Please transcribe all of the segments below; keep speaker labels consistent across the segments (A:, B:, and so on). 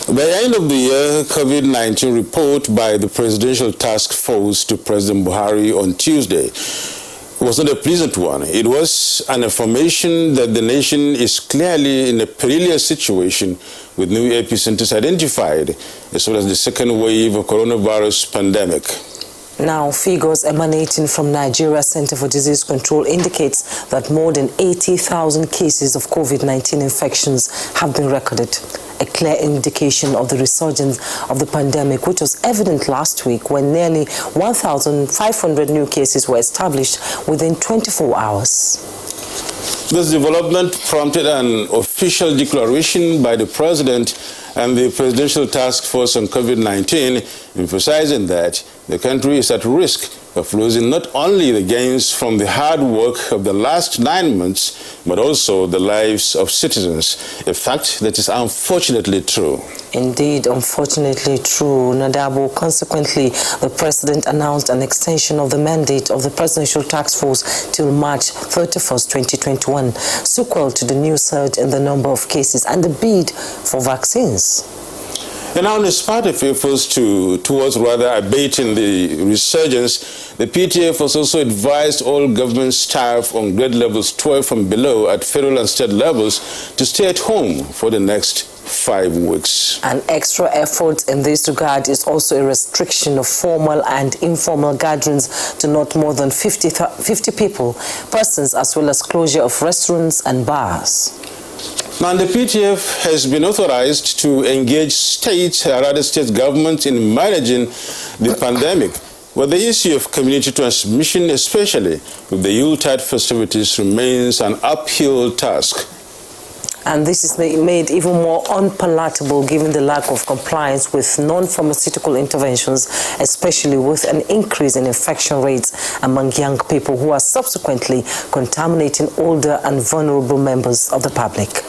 A: By the end of the year, COVID-19 report by the Presidential Task Force to President Buhari on Tuesday was not a pleasant one. It was an affirmation that the nation is clearly in a perilous situation with new epicenters identified, as well as the second wave of coronavirus pandemic.
B: Now, figures emanating from Nigeria's Center for Disease Control indicates that more than 80,000 cases of COVID-19 infections have been recorded. A clear indication of the resurgence of the pandemic, which was evident last week when nearly 1,500 new cases were established within 24 hours.
A: This development prompted an official declaration by the President and the Presidential Task Force on COVID-19, emphasizing that the country is at risk of losing not only the gains from the hard work of the last 9 months, but also the lives of citizens, a fact that is unfortunately true.
B: Indeed, unfortunately true, Nadabo. Consequently, the President announced an extension of the mandate of the Presidential Task Force till March 31st, 2021, sequel to the new surge in the number of cases and the bid for vaccines.
A: And now, in spite of efforts towards abating the resurgence, the PTF has also advised all government staff on grade levels 12 and below at federal and state levels to stay at home for the next 5 weeks.
B: An extra effort in this regard is also a restriction of formal and informal gatherings to not more than 50 persons, as well as closure of restaurants and bars.
A: Now, the PTF has been authorized to engage state governments in managing the pandemic, but the issue of community transmission, especially with the Yuletide festivities, remains an uphill task.
B: And this is made even more unpalatable given the lack of compliance with non-pharmaceutical interventions, especially with an increase in infection rates among young people who are subsequently contaminating older and vulnerable members of the public.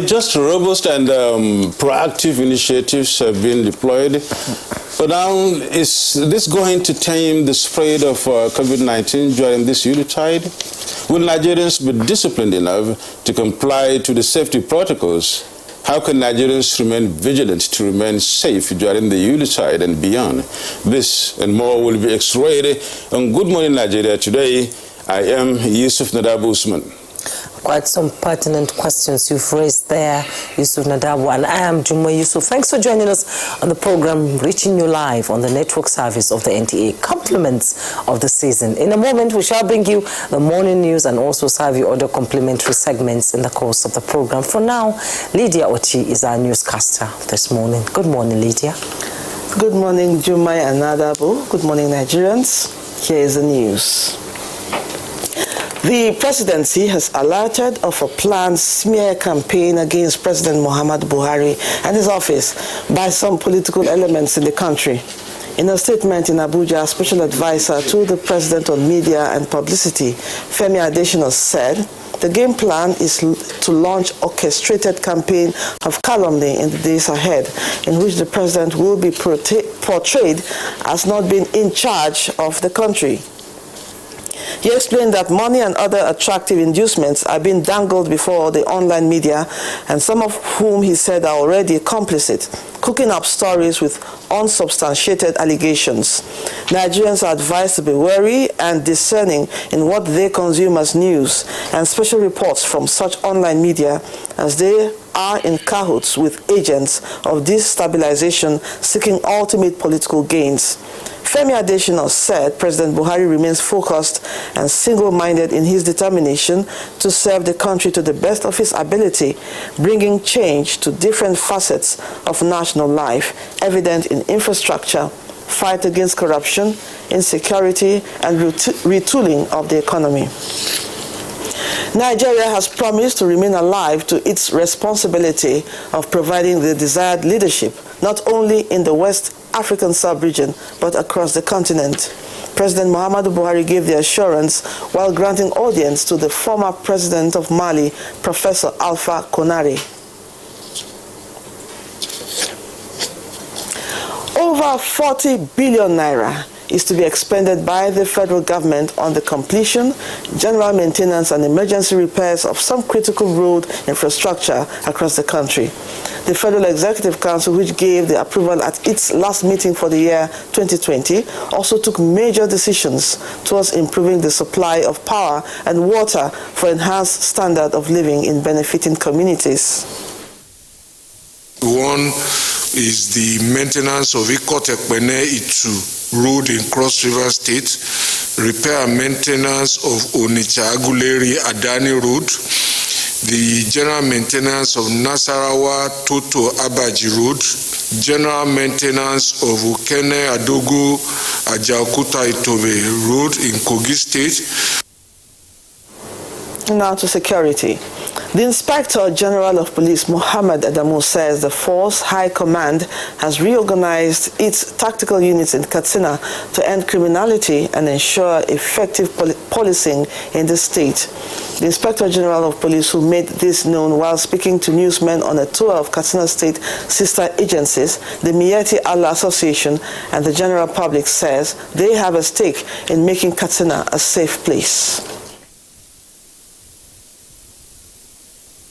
A: Just robust and proactive initiatives have been deployed. But now, is this going to tame the spread of COVID-19 during this Yuletide? Will Nigerians be disciplined enough to comply to the safety protocols? How can Nigerians remain vigilant to remain safe during the Yuletide and beyond? This and more will be x-rayed on Good Morning Nigeria today. I am Yusuf Nadabu Usman.
B: Quite some pertinent questions you've raised there, Yusuf Nadabu, and I am Juma Yusuf. Thanks for joining us on the program, reaching you live on the network service of the NTA, compliments of the season. In a moment, we shall bring you the morning news and also serve you other complimentary segments in the course of the program. For now, Lydia Ochi is our newscaster this morning. Good morning, Lydia.
C: Good morning, Juma and Nadabu. Good morning, Nigerians. Here is the news. The presidency has alerted of a planned smear campaign against President Muhammadu Buhari and his office by some political elements in the country. In a statement in Abuja, Special Advisor to the President on Media and Publicity, Femi Adesina, said the game plan is to launch orchestrated campaign of calumny in the days ahead, in which the President will be portrayed as not being in charge of the country. He explained that money and other attractive inducements are being dangled before the online media, and some of whom he said are already complicit, cooking up stories with unsubstantiated allegations. Nigerians are advised to be wary and discerning in what they consume as news and special reports from such online media, as they are in cahoots with agents of destabilization seeking ultimate political gains. Femi Adesina said President Buhari remains focused and single-minded in his determination to serve the country to the best of his ability, bringing change to different facets of national life, evident in infrastructure, fight against corruption, insecurity, and retooling of the economy. Nigeria has promised to remain alive to its responsibility of providing the desired leadership, not only in the West African sub-region, but across the continent. President Muhammadu Buhari gave the assurance while granting audience to the former president of Mali, Professor Alpha Konaré. Over 40 billion naira is to be expended by the federal government on the completion, general maintenance and emergency repairs of some critical road infrastructure across the country. The Federal Executive Council, which gave the approval at its last meeting for the year 2020, also took major decisions towards improving the supply of power and water for enhanced standard of living in benefiting communities.
D: One is the maintenance of Ikotekpene-Itu road in Cross River State, repair and maintenance of Onitsha-Aguleri-Adani road, the general maintenance of Nasarawa Toto Abaji Road, general maintenance of Ukene Adogo Ajaokuta Itobe Road in Kogi State.
C: Now to security. The Inspector General of Police, Mohammed Adamu, says the Force High Command has reorganized its tactical units in Katsina to end criminality and ensure effective policing in the state. The Inspector General of Police, who made this known while speaking to newsmen on a tour of Katsina State sister agencies, the Miyetti Allah Association, and the general public, says they have a stake in making Katsina a safe place.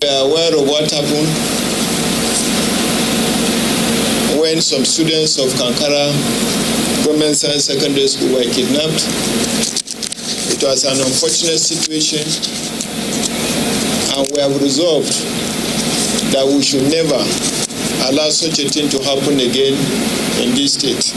E: We are aware of what happened when some students of Kankara Government Science Secondary School were kidnapped. It was an unfortunate situation, and we have resolved that we should never allow such a thing to happen again in this state.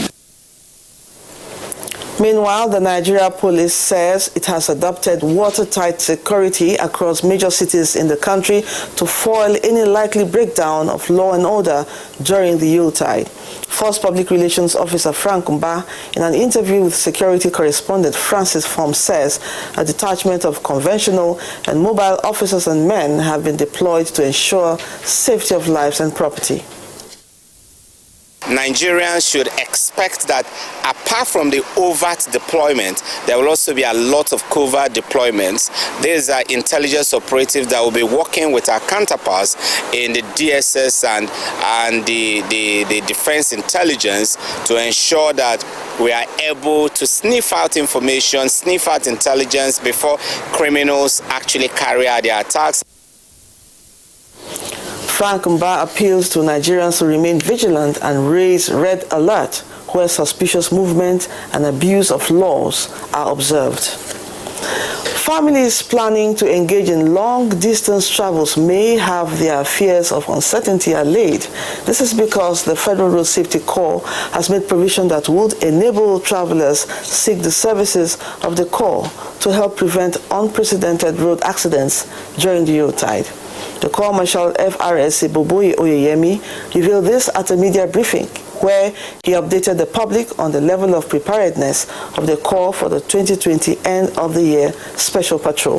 C: Meanwhile, the Nigeria police says it has adopted watertight security across major cities in the country to foil any likely breakdown of law and order during the Yuletide. Force Public Relations Officer Frank Mba, in an interview with security correspondent Francis Form, says a detachment of conventional and mobile officers and men have been deployed to ensure safety of lives and property.
F: Nigerians should expect that apart from the overt deployment, there will also be a lot of covert deployments. These are intelligence operatives that will be working with our counterparts in the DSS and the defense intelligence to ensure that we are able to sniff out information, sniff out intelligence before criminals actually carry out their attacks.
C: Frank Mba appeals to Nigerians to remain vigilant and raise red alert where suspicious movement and abuse of laws are observed. Families planning to engage in long-distance travels may have their fears of uncertainty allayed. This is because the Federal Road Safety Corps has made provision that would enable travelers seek the services of the Corps to help prevent unprecedented road accidents during the Yuletide. The Corps Marshal FRSC Boboyi Oyeyemi revealed this at a media briefing where he updated the public on the level of preparedness of the Corps for the 2020 end-of-the-year special patrol.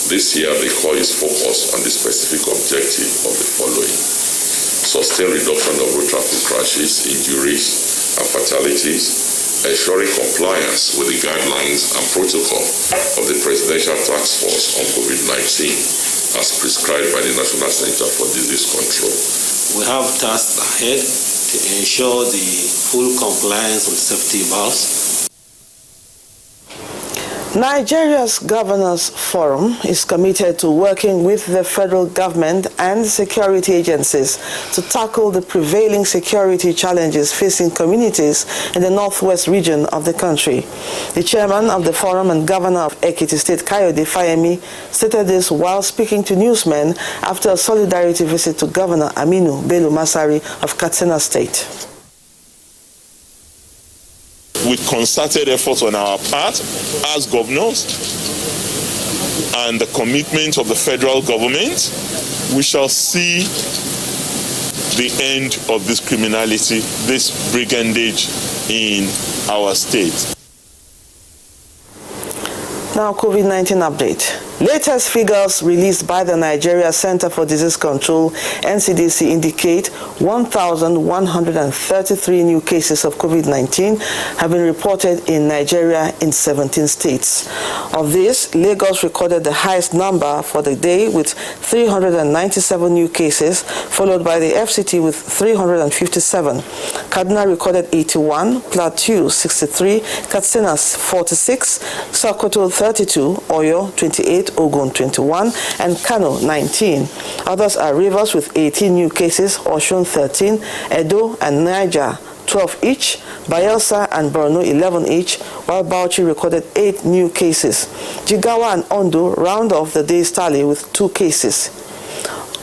G: This year, the Corps is focused on the specific objective of the following: sustained reduction of road traffic crashes, injuries, and fatalities, ensuring compliance with the guidelines and protocol of the Presidential Task Force on COVID-19 as prescribed by the National Center for Disease Control.
H: We have tasks ahead to ensure the full compliance with safety valves.
C: Nigeria's Governors Forum is committed to working with the federal government and security agencies to tackle the prevailing security challenges facing communities in the northwest region of the country. The chairman of the forum and governor of Ekiti State, Kayode Fayemi, stated this while speaking to newsmen after a solidarity visit to Governor Aminu Bello Masari of Katsina State.
I: With concerted efforts on our part as governors and the commitment of the federal government, we shall see the end of this criminality, this brigandage in our state.
C: Now, COVID-19 update. Latest figures released by the Nigeria Center for Disease Control, NCDC, indicate 1,133 new cases of COVID-19 have been reported in Nigeria in 17 states. Of this, Lagos recorded the highest number for the day with 397 new cases, followed by the FCT with 357. Kaduna recorded 81, Plateau 63, Katsina 46, Sokoto 32, Oyo 28, Ogun 21, and Kano 19. Others are Rivers with 18 new cases, Osun 13, Edo and Niger 12 each, Bayelsa and Borno 11 each, while Bauchi recorded 8 new cases. Jigawa and Ondo round off the day's tally with 2 cases.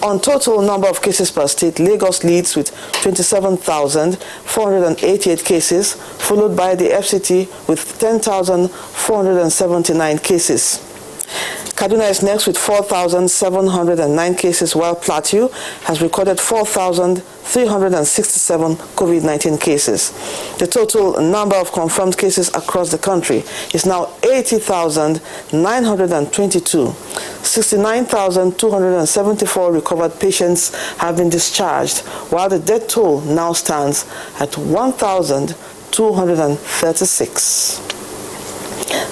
C: On total number of cases per state, Lagos leads with 27,488 cases, followed by the FCT with 10,479 cases. Kaduna is next with 4,709 cases, while Plateau has recorded 4,367 COVID-19 cases. The total number of confirmed cases across the country is now 80,922. 69,274 recovered patients have been discharged, while the death toll now stands at 1,236.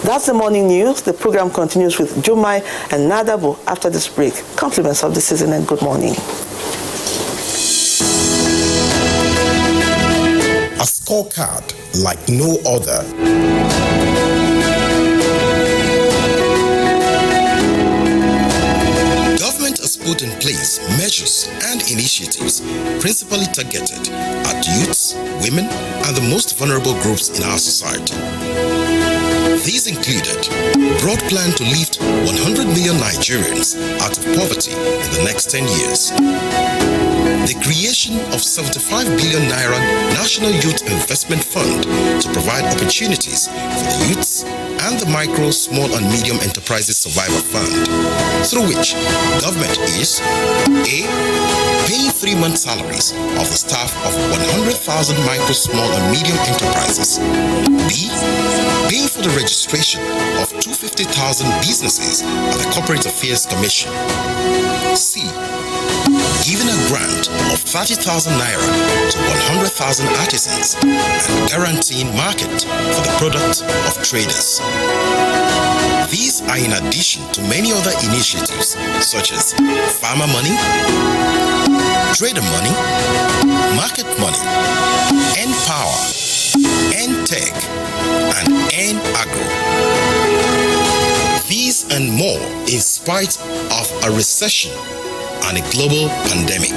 C: That's the morning news. The program continues with Jumai and Nadabu after this break. Compliments of the season and good morning.
J: A scorecard like no other. Government has put in place measures and initiatives principally targeted at youths, women, and the most vulnerable groups in our society. These included broad plan to lift 100 million Nigerians out of poverty in the next 10 years, the creation of 75 billion Naira National Youth Investment Fund to provide opportunities for the youths, and the Micro, Small and Medium Enterprises Survival Fund, through which government is A. paying 3-month salaries of the staff of 100,000 micro, small and medium enterprises. B. paying for the registration of 250,000 businesses at the Corporate Affairs Commission. C. giving a grant of 30,000 Naira to 100,000 artisans and guaranteeing market for the product of traders. These are in addition to many other initiatives such as farmer money, trader money, market money, N-Power, N-Tech, and N-Agro. These and more in spite of a recession and a global pandemic.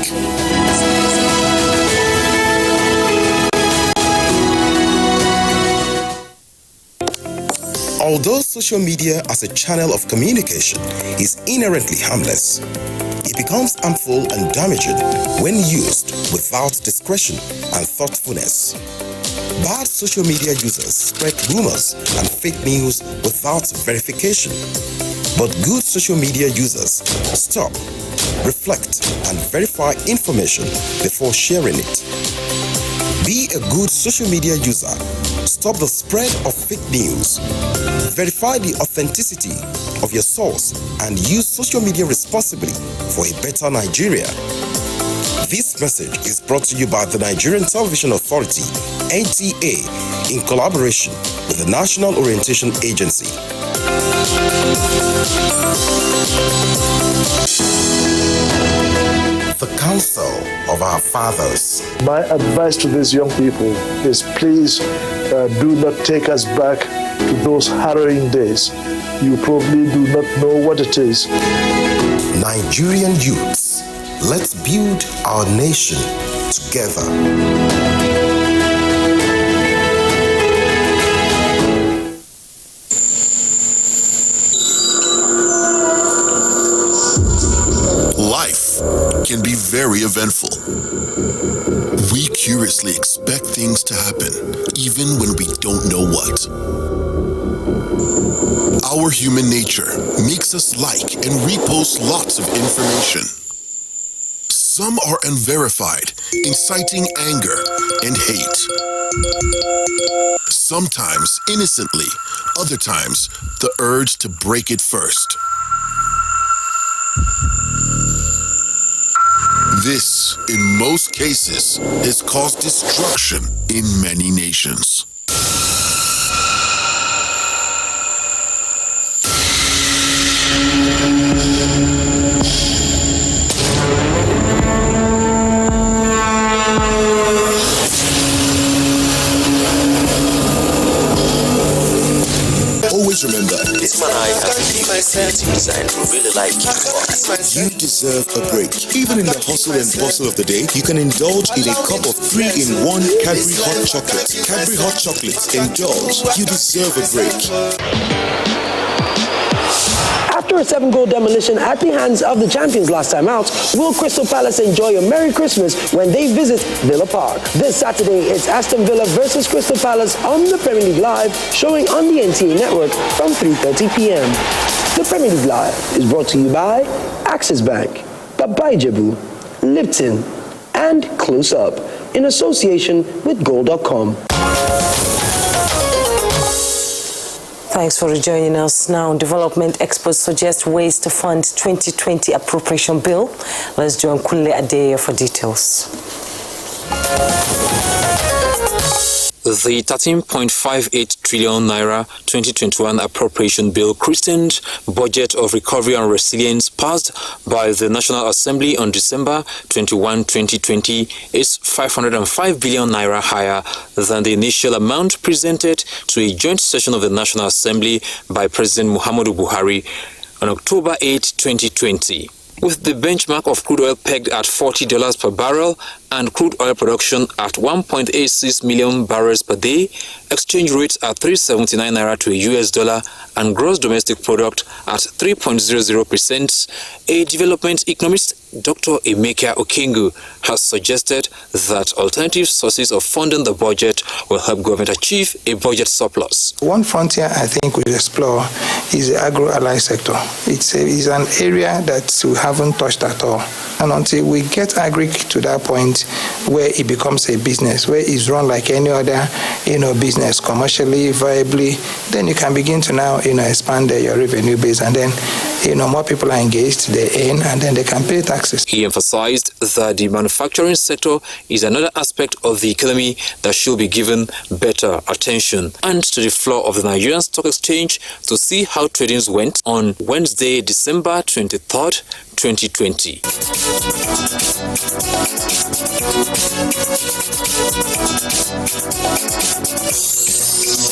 J: Although social media as a channel of communication is inherently harmless, it becomes harmful and damaging when used without discretion and thoughtfulness. Bad social media users spread rumors and fake news without verification. But good social media users stop, reflect, and verify information before sharing it. Be a good social media user. Stop the spread of fake news. Verify the authenticity of your source and use social media responsibly for a better Nigeria. This message is brought to you by the Nigerian Television Authority, NTA, in collaboration with the National Orientation Agency. The Council of Our Fathers.
K: My advice to these young people is please do not take us back to those harrowing days. You probably do not know what it is.
J: Nigerian youths, let's build our nation together.
L: Life can be very eventful. We curiously expect things to happen, even when we don't know what. Our human nature makes us like and repost lots of information. Some are unverified, inciting anger and hate. Sometimes innocently, other times the urge to break it first. This, in most cases, has caused destruction in many nations.
M: creative design will really like it.
L: You deserve a break. Even in the hustle and bustle of the day, you can indulge in a cup of 3-in-1 Cadbury Hot Chocolate. Cadbury Hot Chocolate. Indulge. You deserve a break.
N: After a 7-goal demolition at the hands of the champions last time out, will Crystal Palace enjoy a Merry Christmas when they visit Villa Park? This Saturday, it's Aston Villa versus Crystal Palace on the Premier League Live, showing on the NTA network from 3:30 p.m. The Premier League Live is brought to you by Axis Bank, Baba Ijebu, Lipton, and Close Up, in association with Goal.com.
B: Thanks for rejoining us. Now, development experts suggest ways to fund 2020 appropriation bill. Let's join Kunle Adeye for details.
O: The 13.58 trillion naira 2021 appropriation bill, christened Budget of Recovery and Resilience, passed by the National Assembly on December 21, 2020, is 505 billion naira higher than the initial amount presented to a joint session of the National Assembly by President Muhammadu Buhari on October 8, 2020. With the benchmark of crude oil pegged at $40 per barrel and crude oil production at 1.86 million barrels per day, exchange rates at 379 naira to a US dollar, and gross domestic product at 3.00%, a development economist, Dr. Emeka Okengu, has suggested that alternative sources of funding the budget will help government achieve a budget surplus.
P: One frontier I think we'll explore is the agro-allied sector. It's an area that we haven't touched at all. And until we get agric to that point where it becomes a business, where it's run like any other, business, commercially, viably, then you can begin to now, expand your revenue base, and then, more people are engaged, they earn, and then they can pay taxes.
O: He emphasized that the manufacturing sector is another aspect of the economy that should be given better attention, and to the floor of the Nigerian Stock Exchange to see how tradings went on Wednesday, December 23rd, 2020.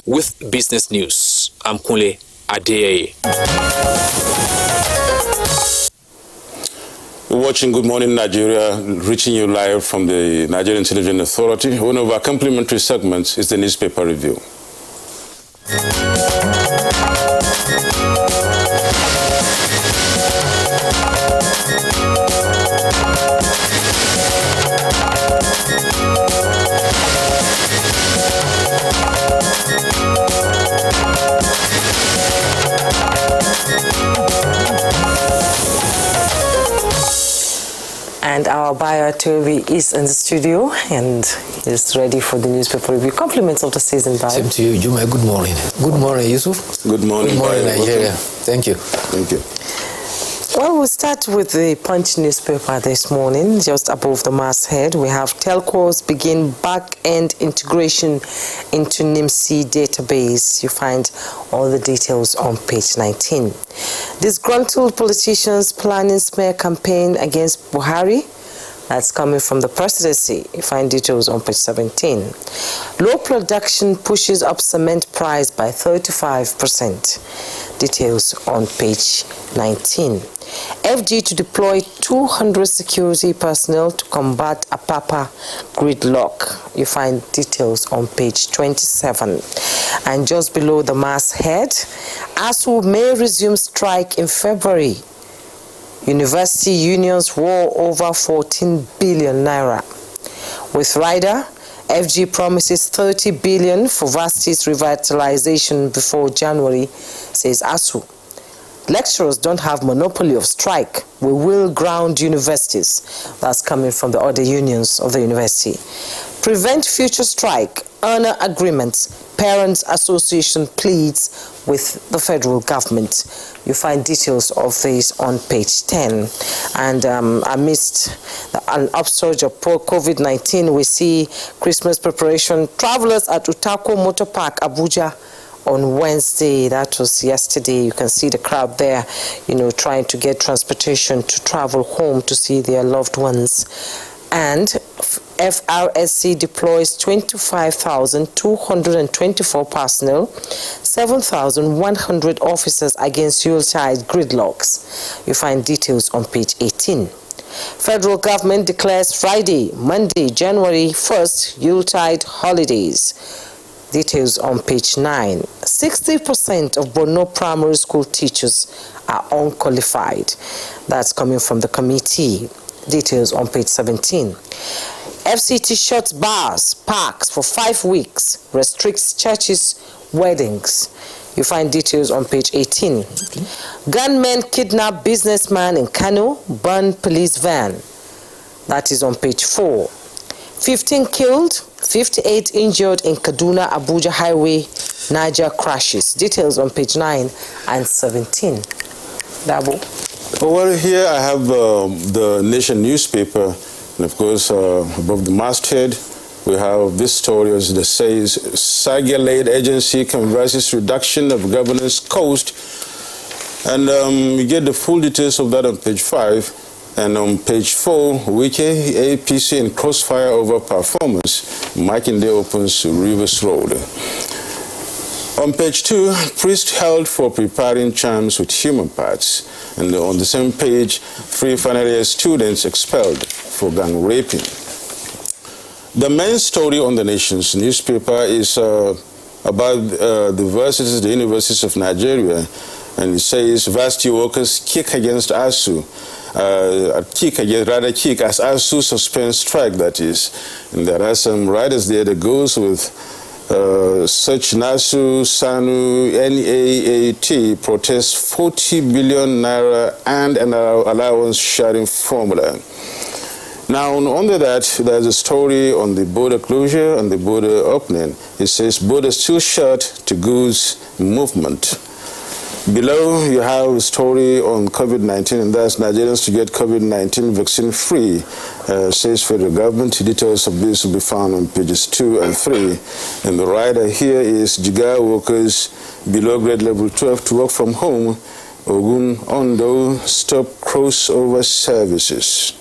O: With business news, I'm Kunle Adeye.
A: We're watching Good Morning Nigeria, reaching you live from the Nigerian Television Authority. One of our complimentary segments is the newspaper review.
B: And our buyer, Toby, is in the studio and is ready for the newspaper review. Compliments of the season, Buyer.
Q: Same to you, Juma. Good morning. Good morning, Yusuf.
A: Good morning.
Q: Good morning,
A: Buyer.
Q: Nigeria. Thank you.
A: Thank you.
B: Well, we'll start with the Punch newspaper this morning. Just above the masthead, we have telcos begin back-end integration into NIMC database. You find all the details on page 19. Disgruntled politicians planning smear campaign against Buhari. That's coming from the presidency. You find details on page 17. Low production pushes up cement price by 35%. Details on page 19. FG to deploy 200 security personnel to combat Apapa gridlock. You find details on page 27. And just below the masthead, ASU may resume strike in February. University unions war over 14 billion naira. With Rider, FG promises 30 billion for varsities revitalization before January, says ASU. Lecturers don't have monopoly of strike. We will ground universities. That's coming from the other unions of the university. Prevent future strike. Honor agreements. Parents Association pleads with the federal government. You find details of this on page 10. And amidst an upsurge of COVID-19, we see Christmas preparation. Travelers at Utako Motor Park, Abuja, on Wednesday. That was yesterday. You can see the crowd there, trying to get transportation to travel home to see their loved ones. And FRSC deploys 25,224 personnel, 7,100 officers against Yuletide gridlocks. You find details on page 18. Federal government declares Friday, Monday, January 1st, Yuletide holidays. Details on page 9. 60% of Borno primary school teachers are unqualified. That's coming from the committee. Details on page 17. FCT shuts bars, parks for 5 weeks, restricts churches, weddings. You find details on page 18. Okay. Gunmen kidnap businessman in Kano, burn police van. That is on page 4. 15 killed, 58 injured in Kaduna Abuja highway, Niger crashes. Details on page 9 and 17. Dabo.
A: Well, here I have the Nation newspaper, and of course, above the masthead, we have this story that says, Saga-led agency converses reduction of governance cost. And you get the full details of that on page 5. And on page 4, Wiki, APC, and crossfire over performance. Makinde opens Rivers Road. On page 2, priest held for preparing charms with human parts. And on the same page, 3 final year students expelled for gang raping. The main story on the Nation's newspaper is about the universities of Nigeria. And it says, varsity workers kick against ASU. Kick as ASU suspends strike, that is. And there are some riders there that goes with such NASU, SANU, NAAT protest 40 billion naira and an allowance sharing formula. Now, under that, there's a story on the border closure and the border opening. It says, border still shut to goods movement. Below, you have a story on COVID-19, and that's Nigerians to get COVID-19 vaccine free, says federal government. Details of this will be found on pages 2 and 3. And the rider here is Jigar workers below grade level 12 to work from home. Ogun Ondo stop crossover services.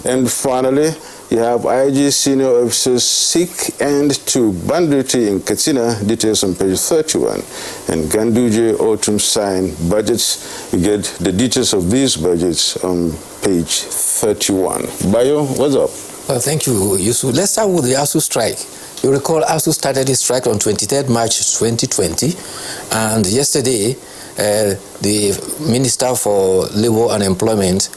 A: And finally, you have IG senior officers seek end to banditry in Katsina. Details on page 31. And Ganduje autumn sign budgets. You get the details of these budgets on page 31. Bayo, what's up?
Q: Well, thank you, Yusuf. Let's start with the ASU strike. You recall ASU started its strike on 23rd March 2020. And yesterday, the Minister for Labour and Employment,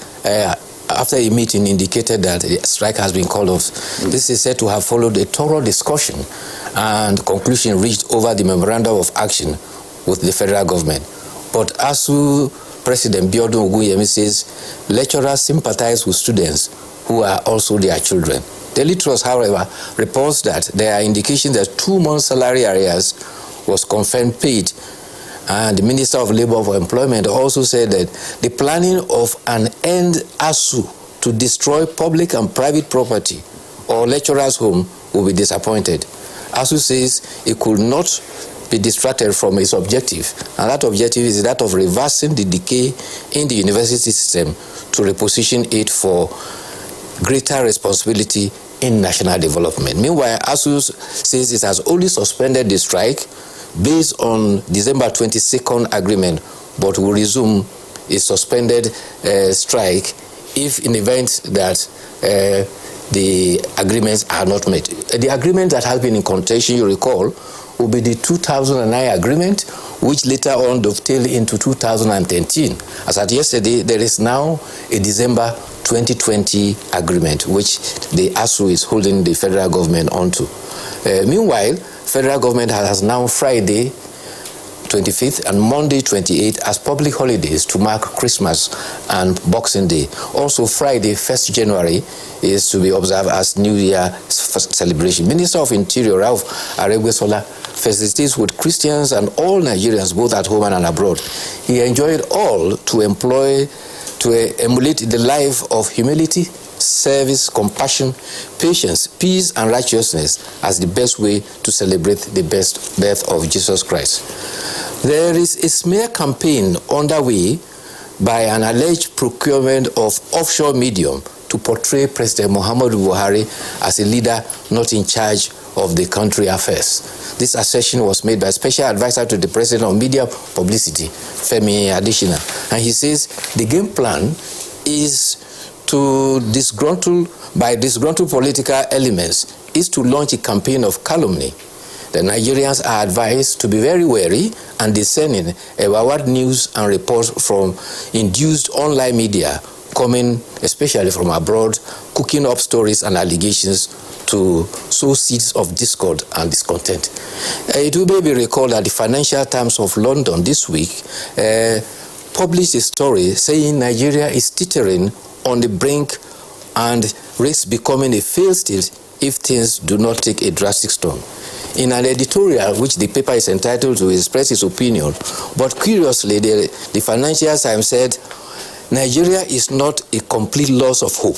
Q: after a meeting, indicated that the strike has been called off. This is said to have followed a thorough discussion and conclusion reached over the memorandum of action with the federal government. But ASU President Biodun Oguyemi says lecturers sympathize with students who are also their children. Daily Trust, however, reports that there are indications that 2 months' salary arrears was confirmed paid. And the Minister of Labour for Employment also said that the planning of an end ASU to destroy public and private property or lecturers' home will be disappointed. ASU says it could not be distracted from its objective, and that objective is that of reversing the decay in the university system to reposition it for greater responsibility in national development. Meanwhile, ASU says it has only suspended the strike based on December 22nd agreement, but will resume its suspended strike if in the event that the agreements are not met. The agreement that has been in contention, you recall, will be the 2009 agreement, which later on dovetailed into 2013. As at yesterday, there is now a December 2020 agreement, which the ASU is holding the federal government onto. Meanwhile, federal government has now Friday 25th and Monday 28th as public holidays to mark Christmas and Boxing Day. Also Friday 1st January is to be observed as New Year celebration. Minister of Interior Ralph Aregbesola felicitates with Christians and all Nigerians both at home and abroad. He enjoined all to emulate the life of humility, service, compassion, patience, peace, and righteousness as the best way to celebrate the best birth of Jesus Christ. There is a smear campaign underway by an alleged procurement of offshore medium to portray President Muhammadu Buhari as a leader not in charge of the country affairs. This assertion was made by Special Advisor to the President on Media Publicity, Femi Adesina. And he says the game plan is to disgruntled political elements is to launch a campaign of calumny. The Nigerians are advised to be very wary and discerning about what news and reports from induced online media coming, especially from abroad, cooking up stories and allegations to sow seeds of discord and discontent. It will be recalled that the Financial Times of London this week published a story saying Nigeria is teetering on the brink and risks becoming a failed state if things do not take a drastic turn. In an editorial, which the paper is entitled to express its opinion, but curiously, the Financial Times said, Nigeria is not a complete loss of hope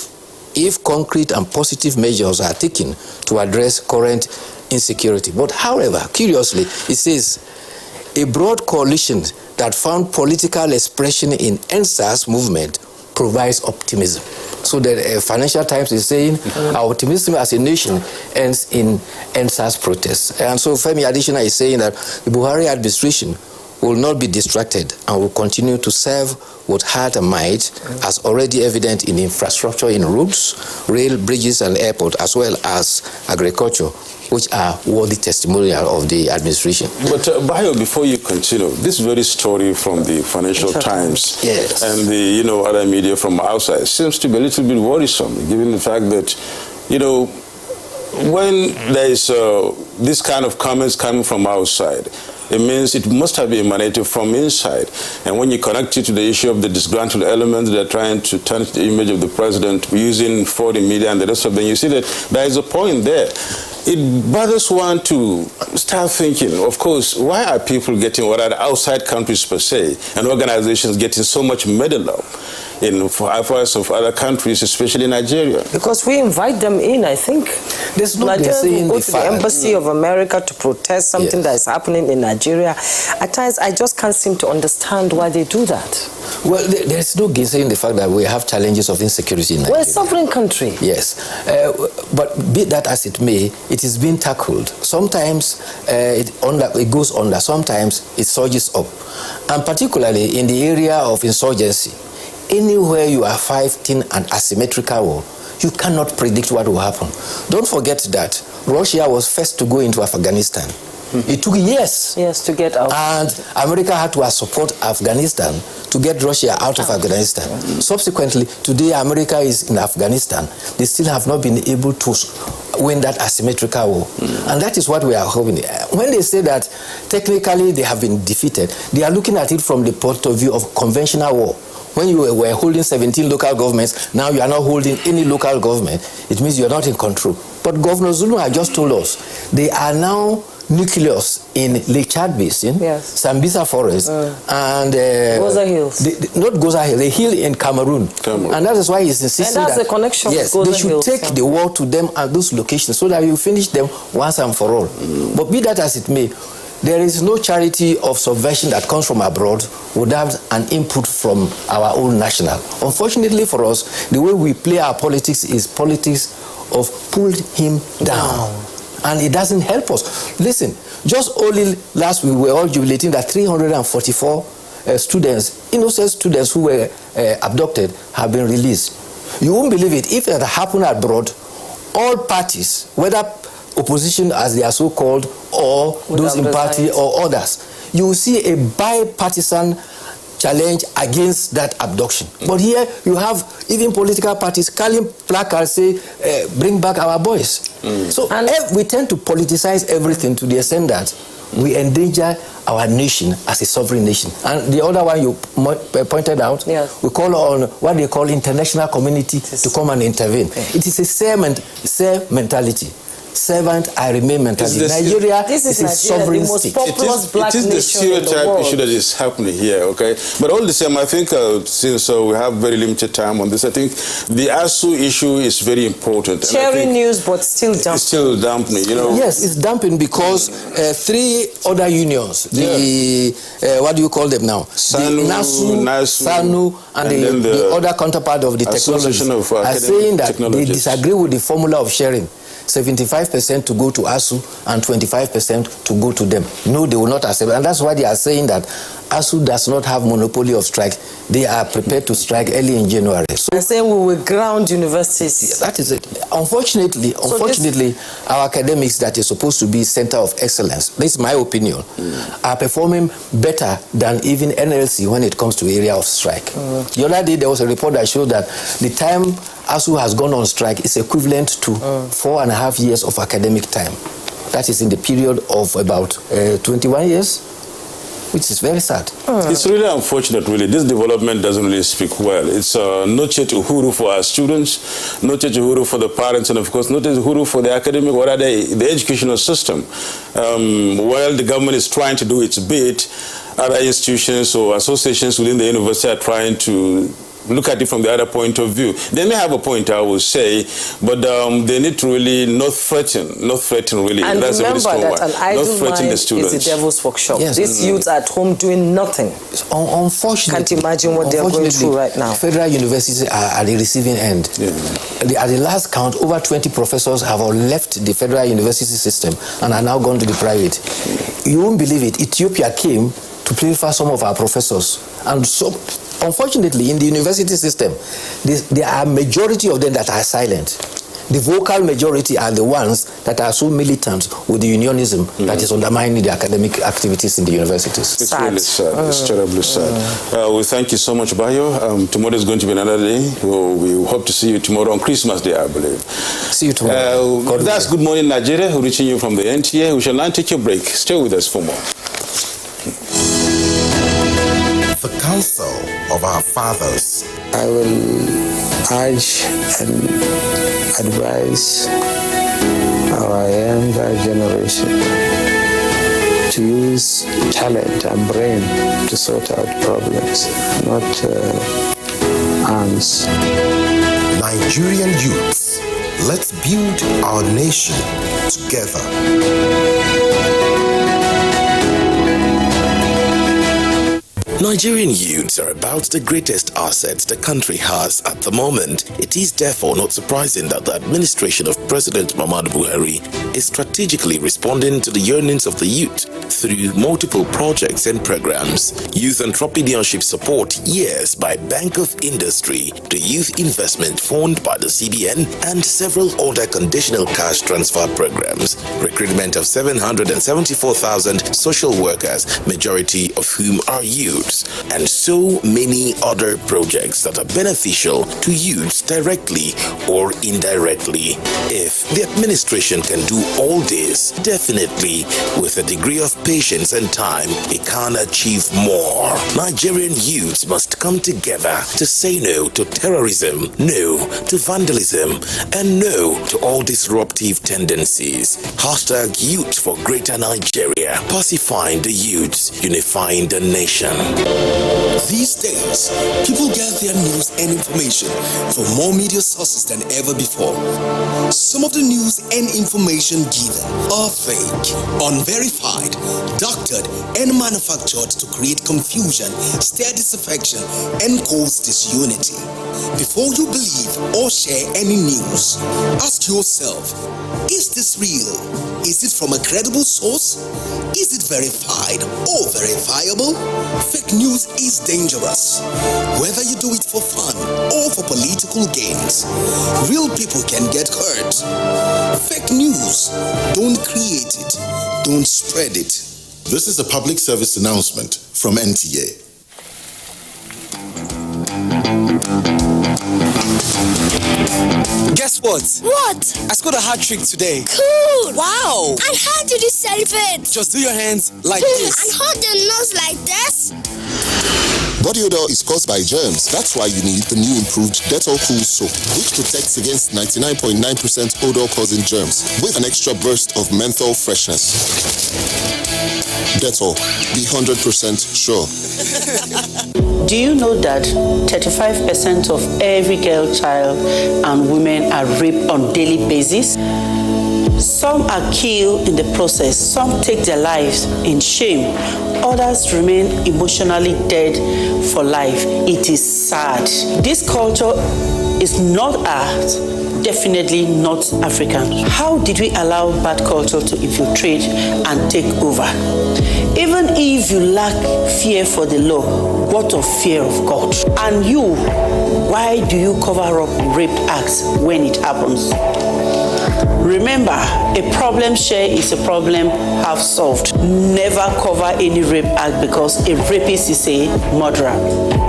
Q: if concrete and positive measures are taken to address current insecurity. But however, curiously, it says, a broad coalition that found political expression in NSAS movement provides optimism. So the Financial Times is saying our optimism as a nation ends in NSAS protests. And so Femi Adesina is saying that the Buhari administration will not be distracted and will continue to serve with heart and might, as already evident in infrastructure in roads, rail, bridges, and airport, as well as agriculture, which are worthy testimonial of the administration.
A: But Bayo, before you continue, this very story from the Financial Times and the other media from outside seems to be a little bit worrisome, given the fact that when there is this kind of comments coming from outside, it means it must have been emanated from inside. And when you connect it to the issue of the disgruntled elements that are trying to tarnish the image of the president using foreign media and the rest of them, you see that there is a point there. It bothers one to start thinking, of course, why are people getting, what are the outside countries per se, and organizations getting so much meddled up in affairs of other countries, especially Nigeria?
B: Because we invite them in, I think.
Q: There's no
B: Nigerians go to the Embassy of America to protest something that is happening in Nigeria. At times, I just can't seem to understand why they do that.
Q: Well, there's no gainsaying the fact that we have challenges of insecurity in Nigeria.
B: We're a sovereign country.
Q: Yes. But be that as it may, it is being tackled. Sometimes it goes under, sometimes it surges up. And particularly in the area of insurgency, anywhere you are fighting an asymmetrical war, you cannot predict what will happen. Don't forget that Russia was first to go into Afghanistan. It took years
B: to get out.
Q: And America had to support Afghanistan to get Russia out of Afghanistan. Subsequently, today America is in Afghanistan. They still have not been able to win that asymmetrical war. And that is what we are hoping. When they say that technically they have been defeated, they are looking at it from the point of view of conventional war. When you were holding 17 local governments, now you are not holding any local government. It means you are not in control. But Governor Zulu has just told us they are now nucleus in Lake Chad Basin, Sambisa Forest, and
B: Goza Hills.
Q: Not Goza Hills, the hill in Cameroon. And that is why he's insisting
B: and that's the connection with Goza
Q: they should
B: Hills,
Q: take the war to them at those locations so that you finish them once and for all. But be that as it may, there is no charity of subversion that comes from abroad without an input from our own national. Unfortunately for us, the way we play our politics is politics of pulled him down. And it doesn't help us. Listen, just only last week we were all jubilating that 344 students, innocent students who were abducted, have been released. You won't believe it. If it had happened abroad, all parties, whether opposition as they are so called, or those in party or others, you will see a bipartisan challenge against that abduction. But here you have even political parties carrying placards say, bring back our boys. So we tend to politicize everything to the extent that we endanger our nation as a sovereign nation. And the other one you pointed out, we call on what they call international community to come and intervene. It is a share mentality. servant, I remain mentality. Nigeria is a sovereign state.
A: It is the stereotype issue that is happening here, okay? But all the same, I think since we have very limited time on this, I think the ASU issue is very important.
B: Sharing news, but still dumping.
A: It's still dumping, you know.
Q: Yes, it's dumping because 3 other unions, what do you call them now?
A: SANU,
Q: SANU, and the other counterpart of the technology are saying that they disagree with the formula of sharing. 75% to go to ASU and 25% to go to them. No, they will not accept. And that's why they are saying that ASU does not have monopoly of strike. They are prepared to strike early in January. So
B: they're saying we will ground universities.
Q: That is it. Unfortunately, our academics that is supposed to be center of excellence, this is my opinion, are performing better than even NLC when it comes to area of strike. The other day there was a report that showed that the time ASU has gone on strike is equivalent to 4.5 years of academic time. That is in the period of about 21 years, which is very sad.
A: It's really unfortunate, really. This development doesn't really speak well. It's noche uhuru for our students, noche uhuru for the parents, and of course noche uhuru for the academic, or rather the educational system. While the government is trying to do its bit, other institutions or associations within the university are trying to look at it from the other point of view. They may have a point, I would say, but they need to really not threaten really.
B: And
A: that's
B: remember that an idle mind is the devil's workshop.
Q: Yes.
B: These youths at home doing nothing.
Q: Unfortunately,
B: can't imagine what they're going through right now.
Q: Federal universities are at the receiving end. At the last count, over 20 professors have all left the federal university system and are now gone to the private. You won't believe it. Ethiopia came to play for some of our professors. And so, unfortunately, in the university system, there are a majority of them that are silent. The vocal majority are the ones that are so militant with the unionism that is undermining the academic activities in the universities.
A: It's really sad. It's terribly sad. We thank you so much, Bayo. Tomorrow is going to be another day. We hope to see you tomorrow on Christmas Day, I believe.
Q: See you tomorrow.
A: That's Good Morning Nigeria, reaching you from the NTA. We shall now take a break. Stay with us for more.
J: The counsel of our fathers.
R: I will urge and advise our younger generation to use talent and brain to sort out problems, not arms.
J: Nigerian youths, let's build our nation together.
S: Nigerian youths are about the greatest assets the country has at the moment. It is therefore not surprising that the administration of President Muhammadu Buhari is strategically responding to the yearnings of the youth through multiple projects and programs. Youth entrepreneurship support years by Bank of Industry, the Youth Investment Fund by the CBN, and several other conditional cash transfer programs. Recruitment of 774,000 social workers, majority of whom are youths, and so many other projects that are beneficial to youths directly or indirectly. If the administration can do all this, definitely with a degree of patience and time, it can achieve more. Nigerian youths must come together to say no to terrorism, no to vandalism, and no to all disruptive tendencies. Hashtag Youth for Greater Nigeria. Pacifying the youths, unifying the nation.
T: These days, people get their news and information from more media sources than ever before. Some of the news and information given are fake, unverified, doctored, and manufactured to create confusion, stir disaffection, and cause disunity. Before you believe or share any news, ask yourself, is this real? Is it from a credible source? Is it verified or verifiable? Fake news is dangerous, whether you do it for fun or for political gains. Real people can get hurt. Fake news, don't create it, don't spread it.
L: This is a public service announcement from NTA.
T: Guess what?
U: What?
T: I scored a hat trick today.
U: Cool!
T: Wow!
U: And how did you celebrate?
T: Just do your hands like this.
U: And hold your nose like this.
L: Body odor is caused by germs. That's why you need the new improved Dettol Cool Soap, which protects against 99.9% odor-causing germs with an extra burst of menthol freshness. Dettol, be 100% sure.
U: Do you know that 35% of every girl child and women are raped on a daily basis? Some are killed in the process, some take their lives in shame, others remain emotionally dead for life. It is sad. This culture is not ours, definitely not African. How did we allow bad culture to infiltrate and take over? Even if you lack fear for the law, what of fear of God? And you, why do you cover up rape acts when it happens? Remember, a problem shared is a problem half solved. Never cover any rape act because a rapist is a murderer.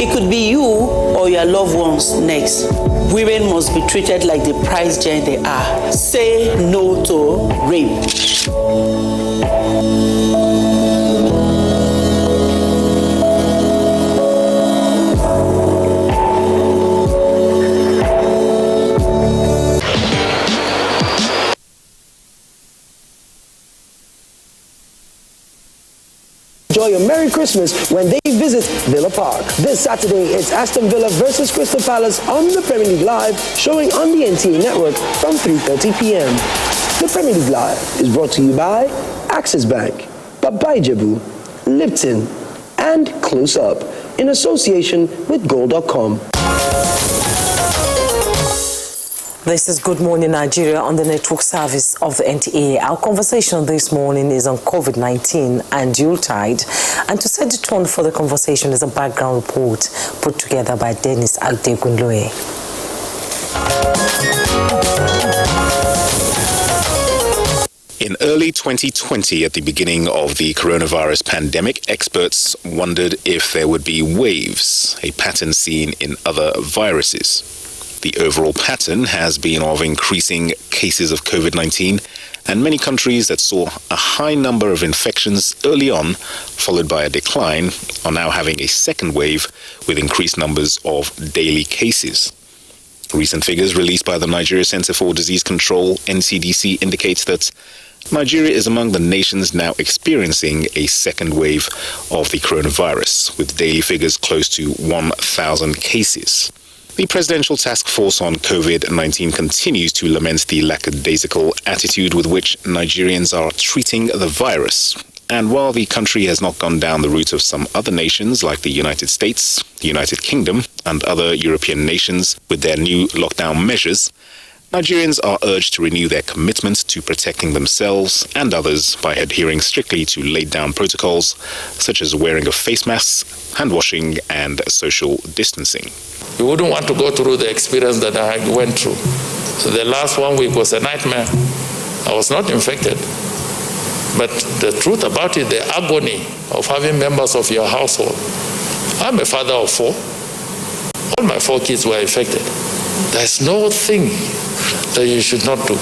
U: It could be you or your loved ones next. Women must be treated like the prize giant they are. Say no to rape.
N: Enjoy a Merry Christmas when they visit Villa Park. This Saturday, it's Aston Villa versus Crystal Palace on the Premier League Live, showing on the NTA network from 3:30 p.m. The Premier League Live is brought to you by Access Bank, Babai Jebu, Lipton, and Close Up, in association with Gold.com.
B: This is Good Morning Nigeria on the network service of the NTA. Our conversation this morning is on COVID-19 and Yuletide. And to set the tone for the conversation is a background report put together by Dennis Agdegunloe.
V: In early 2020, at the beginning of the coronavirus pandemic, experts wondered if there would be waves, a pattern seen in other viruses. The overall pattern has been of increasing cases of COVID-19, and many countries that saw a high number of infections early on, followed by a decline, are now having a second wave with increased numbers of daily cases. Recent figures released by the Nigeria Center for Disease Control, NCDC, indicates that Nigeria is among the nations now experiencing a second wave of the coronavirus, with daily figures close to 1,000 cases. The Presidential Task Force on COVID-19 continues to lament the lackadaisical attitude with which Nigerians are treating the virus. And while the country has not gone down the route of some other nations like the United States, the United Kingdom, and other European nations with their new lockdown measures, Nigerians are urged to renew their commitment to protecting themselves and others by adhering strictly to laid-down protocols such as wearing of face masks, hand washing, and social distancing.
W: You wouldn't want to go through the experience that I went through. So the last 1 week was a nightmare. I was not infected. But the truth about it, the agony of having members of your household. I'm a father of 4. All my 4 kids were infected. There's no thing that you should not do.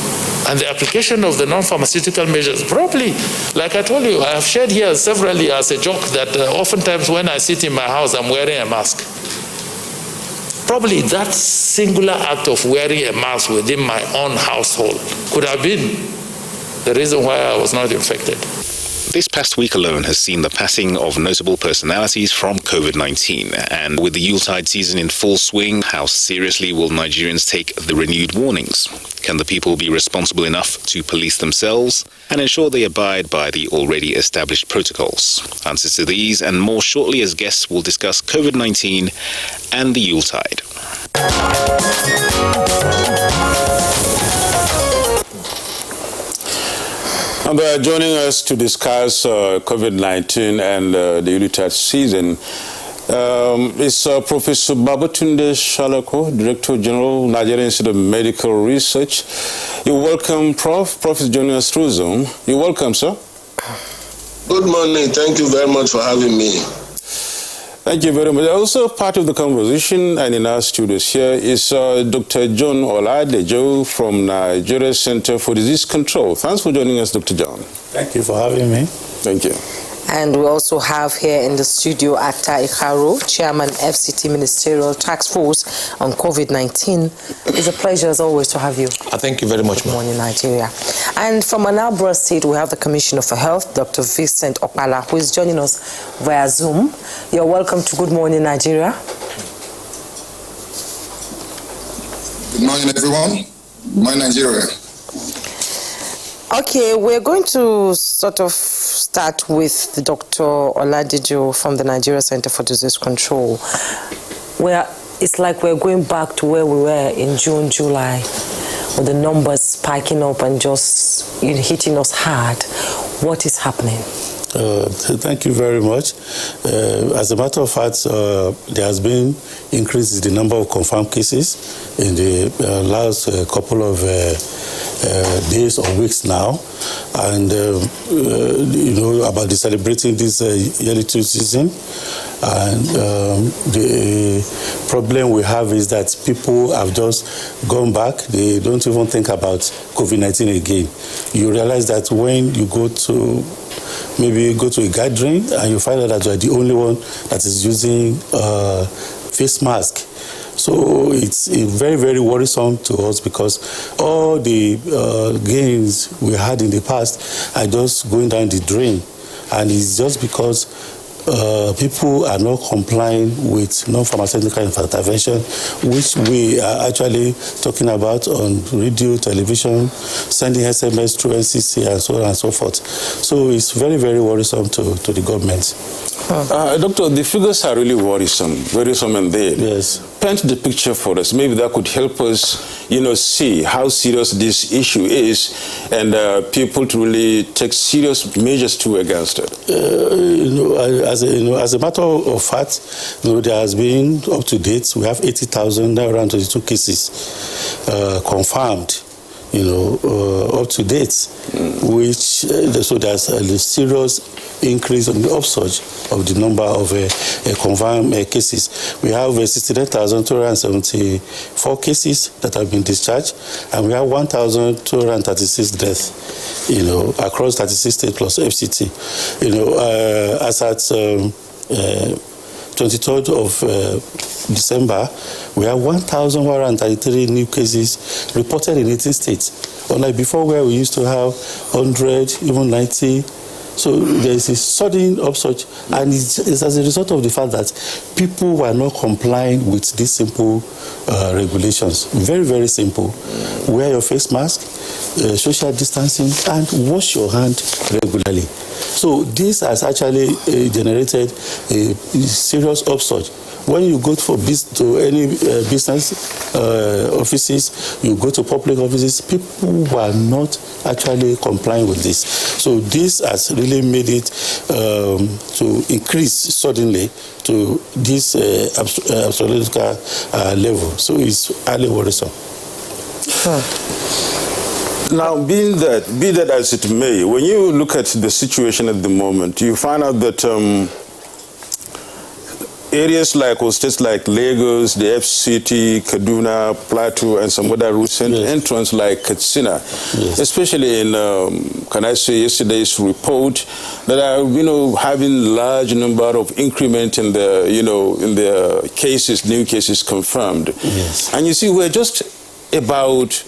W: And the application of the non-pharmaceutical measures, probably, like I told you, I have shared here severally as a joke that oftentimes when I sit in my house, I'm wearing a mask. Probably that singular act of wearing a mask within my own household could have been the reason why I was not infected.
V: This past week alone has seen the passing of notable personalities from COVID-19. And with the Yuletide season in full swing, how seriously will Nigerians take the renewed warnings? Can the people be responsible enough to police themselves and ensure they abide by the already established protocols? Answers to these and more shortly, as guests will discuss COVID-19 and the Yuletide.
A: And joining us to discuss COVID-19 and the Yuletide season is Professor Babatunde Shalako, Director General, Nigerian Institute of Medical Research. You're welcome, Prof. Prof is joining us through Zoom. You're welcome, sir.
X: Good morning. Thank you very much for having me.
A: Thank you very much. Also part of the conversation and in our studios here is Dr. John Oladejo from Nigeria Center for Disease Control. Thanks for joining us, Dr. John.
Y: Thank you for having me.
A: Thank you.
B: And we also have here in the studio Atta Ikaro, Chairman FCT Ministerial Task Force on COVID-19. It's a pleasure as always to have you.
D: Thank you very much.
B: Good morning, Nigeria. And from Anambra State, we have the Commissioner for Health, Dr. Vincent Opala, who is joining us via Zoom. You're welcome to Good Morning, Nigeria.
E: Good morning, everyone. Good morning, Nigeria.
B: Okay, we're going to sort of start with Dr. Oladijo from the Nigeria Center for Disease Control, where it's like we're going back to where we were in June, July, with the numbers spiking up and just hitting us hard. What is happening?
F: Thank you very much. As a matter of fact, there has been increase in the number of confirmed cases in the last couple of days or weeks now, and about the celebrating this yearly tourist season. And the problem we have is that people have just gone back. They don't even think about COVID-19 again. You realize that when you go to a gathering and you find out that you are the only one that is using face mask. So it's very, very worrisome to us because all the gains we had in the past are just going down the drain. And it's just because people are not complying with non-pharmaceutical intervention, which we are actually talking about on radio, television, sending SMS through NCC, and so on and so forth. So it's very, very worrisome to the government.
A: Doctor, the figures are really worrisome indeed.
F: Yes.
A: Paint the picture for us. Maybe that could help us, see how serious this issue is, and people to really take serious measures against it.
F: As a matter of fact, there has been up to date. We have 80,922 cases confirmed. Up to date, which so there's a serious increase on the upsurge of the number of confirmed cases. We have 69,274 cases that have been discharged, and we have 1,236 deaths, across 36 states plus FCT. As at 23rd of December, we have 1,133 new cases reported in 18 states. Unlike before, where we used to have 100, even 90. So there is a sudden upsurge, and it's as a result of the fact that people were not complying with these simple regulations. Very, very simple. Wear your face mask, social distancing, and wash your hand regularly. So this has actually generated a serious upsurge. When you go to any business offices, you go to public offices, people were not actually complying with this. So this has really made it to increase suddenly to this absolute level. So it's highly worrisome.
A: Now, be that as it may, when you look at the situation at the moment, you find out that areas or states like Lagos, the FCT, Kaduna, Plateau, and some other recent entrants like Katsina, especially in, yesterday's report, that are, having large number of increment in the, in the cases, new cases confirmed.
F: Yes.
A: And you see, we're just about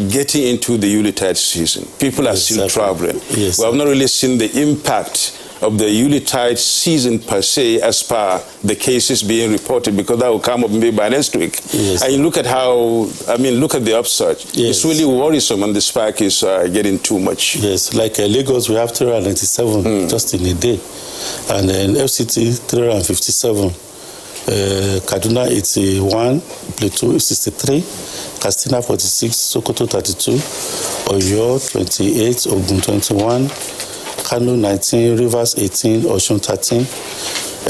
A: getting into the Yuletide season. People are still traveling.
F: Yes.
A: We have not really seen the impact of the Yuletide season per se as per the cases being reported, because that will come up maybe by next week.
F: Yes.
A: And you look at look at the upsurge.
F: Yes.
A: It's really worrisome, and the spike is getting too much.
F: Yes, like Lagos, we have 397 just in a day. And then FCT, 357. Kaduna, 81. Plateau, 63. Katsina, 46. Sokoto, 32. Oyo, 28. Ogun, 21. Kano 19, Rivers 18, Osun 13,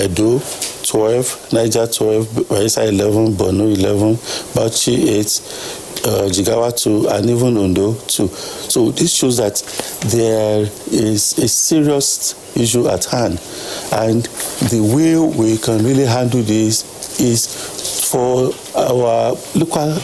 F: Edo 12, Niger 12, Bayelsa 11, Borno 11, Bauchi 8, Jigawa 2, and even Ondo 2. So this shows that there is a serious issue at hand, and the way we can really handle this is for our local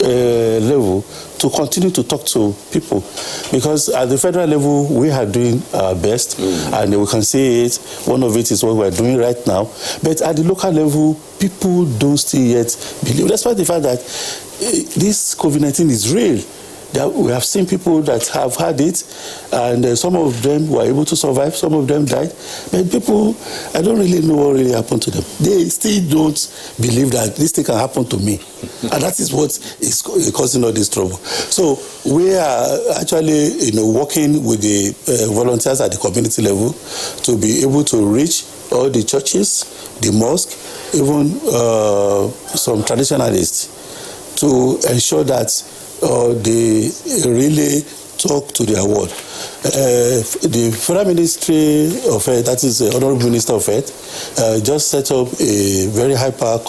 F: level to continue to talk to people, because at the federal level we are doing our best, and we can see it. One of it is what we are doing right now. But at the local level, people don't still yet believe, despite the fact that this COVID-19 is real. We have seen people that have had it, and some of them were able to survive, some of them died. But people, I don't really know what really happened to them. They still don't believe that this thing can happen to me. And that is what is causing all this trouble. So we are actually working with the volunteers at the community level to be able to reach all the churches, the mosque, even some traditionalists, to ensure that they really talk to their word. The Federal Ministry of Health, that is the Honorable Minister of Health, just set up a very high-power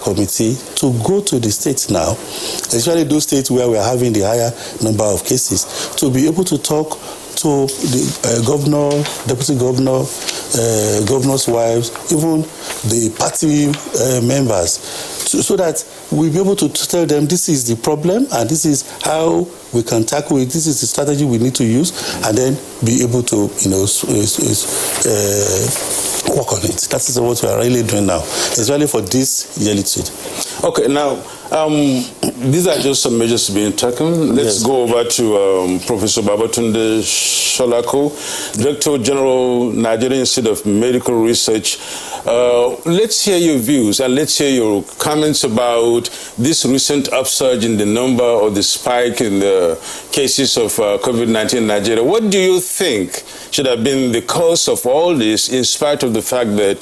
F: committee to go to the states now, especially those states where we are having the higher number of cases, to be able to talk to the governor, deputy governor, governor's wives, even the party members, so that we'll be able to tell them this is the problem and this is how we can tackle it, this is the strategy we need to use, and then be able to work on it. That is what we are really doing now, especially for this yearly tweet.
A: Okay, now these are just some measures being taken. Let's go over to Professor Babatunde Sholako, Director General, Nigerian Institute of Medical Research. Let's hear your views and let's hear your comments about this recent upsurge in the number or the spike in the cases of COVID-19 in Nigeria. What do you think should have been the cause of all this, in spite of the fact that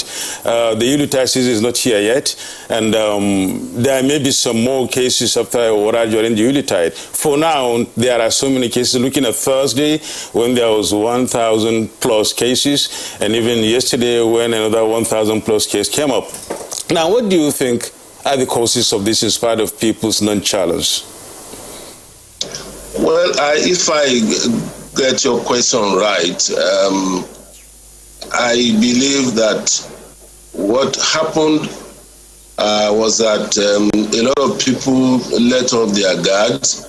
A: the Yuletide season is not here yet, and there may be some more cases after or during the Yuletide? For now, there are so many cases. Looking at Thursday, when there was 1,000 plus cases, and even yesterday when another 1,000 plus case came up. Now, what do you think are the causes of this in spite of people's nonchalance?
X: Well, if I get your question right, I believe that what happened was that a lot of people let off their guards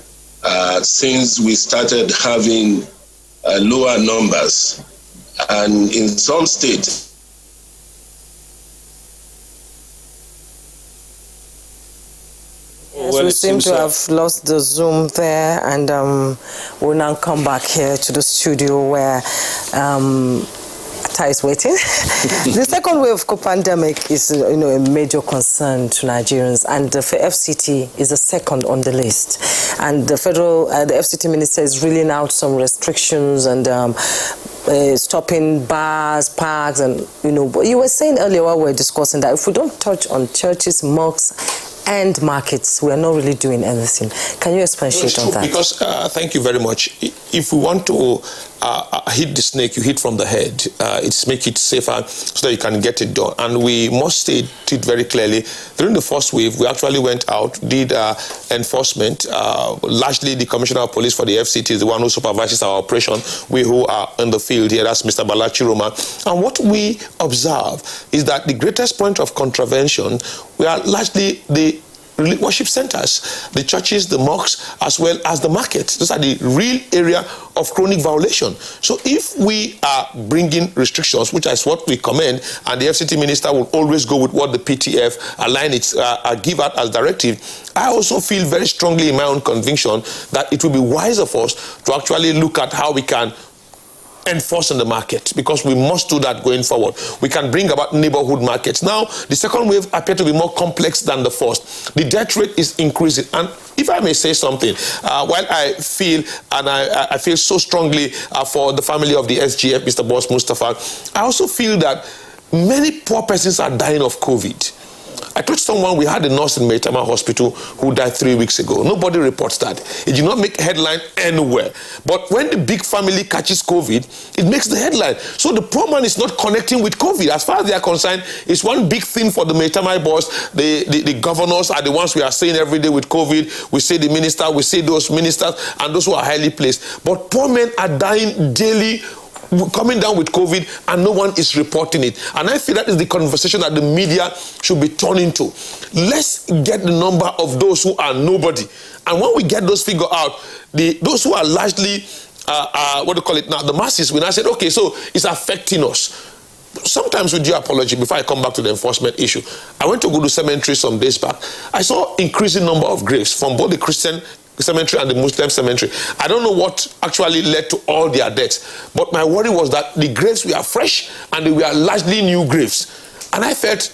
X: since we started having lower numbers. And in some states,
B: Yes, we seem to have lost the Zoom there, and we'll now come back here to the studio where Atta is waiting. The second wave of pandemic is, a major concern to Nigerians, and the FCT is the second on the list. And the the FCT minister is reeling out some restrictions and stopping bars, parks, and But you were saying earlier while we were discussing that if we don't touch on churches, mosques, and markets, we are not really doing anything. Can you expatiate on that?
D: Because, thank you very much. If we want to hit the snake, you hit from the head. It's make it safer so that you can get it done. And we must state it very clearly. During the first wave, we actually went out, did enforcement. Largely, the Commissioner of Police for the FCT is the one who supervises our operation. We who are in the field here, that's Mr. Balachi Roma. And what we observe is that the greatest point of contravention, we are largely the worship centers, the churches, the mosques, as well as the markets. Those are the real area of chronic violation. So if we are bringing restrictions, which is what we commend, and the FCT minister will always go with what the PTF give out as directive, I also feel very strongly in my own conviction that it will be wiser for us to actually look at how we can enforce in the market, because we must do that going forward. We can bring about neighborhood markets. Now, the second wave appears to be more complex than the first. The death rate is increasing. And if I may say something, while I feel, and I feel so strongly for the family of the SGF, Mr. Boss Mustafa, I also feel that many poor persons are dying of COVID. I told someone we had a nurse in Maitama Hospital who died 3 weeks ago. Nobody reports that. It did not make headline anywhere. But when the big family catches COVID, it makes the headline. So the poor man is not connecting with COVID. As far as they are concerned, it's one big thing for the Maitama boss. The governors are the ones we are seeing every day with COVID. We see the minister, we see those ministers, and those who are highly placed. But poor men are dying daily coming down with COVID and no one is reporting it. And I feel that is the conversation that the media should be turning to. Let's get the number of those who are nobody. And when we get those figures out, those who are largely, what do you call it now, the masses, when I said, okay, so it's affecting us. Sometimes with due apology, before I come back to the enforcement issue, I went to go to cemetery some days back. I saw increasing number of graves from both the Christian cemetery and the Muslim cemetery. I don't know what actually led to all their deaths, but my worry was that the graves were fresh and they were largely new graves. And I felt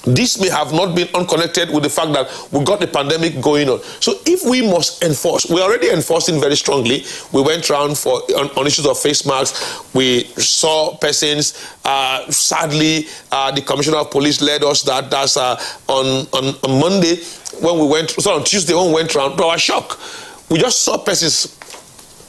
D: this may have not been unconnected with the fact that we got the pandemic going on. So if we must enforce, we're already enforcing very strongly. We went around on issues of face masks. We saw persons, sadly, the Commissioner of Police led us that's on Monday when we went, on Tuesday when we went around, to our shock. We just saw persons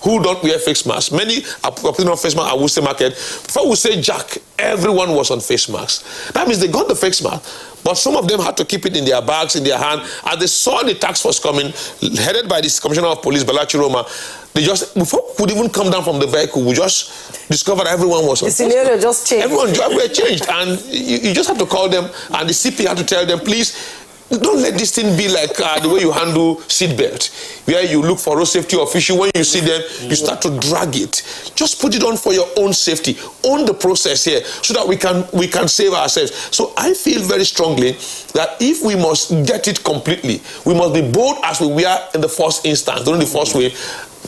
D: who don't wear face masks. Many are putting on face masks at Worcester Market. Before we say Jack, everyone was on face masks. That means they got the face mask, but some of them had to keep it in their bags, in their hand. As they saw the task force coming, headed by this Commissioner of Police, Balachi Roma, they just, before we could even come down from the vehicle, we just discovered everyone was on face mask. The scenario just changed. Everyone changed, and you just had to call them, and the CP had to tell them, please, don't let this thing be like the way you handle seatbelt, where you look for road safety official. When you see them, you start to drag it. Just put it on for your own safety. Own the process here so that we can save ourselves. So I feel very strongly that if we must get it completely, we must be bold as we were in the first instance, during the first wave,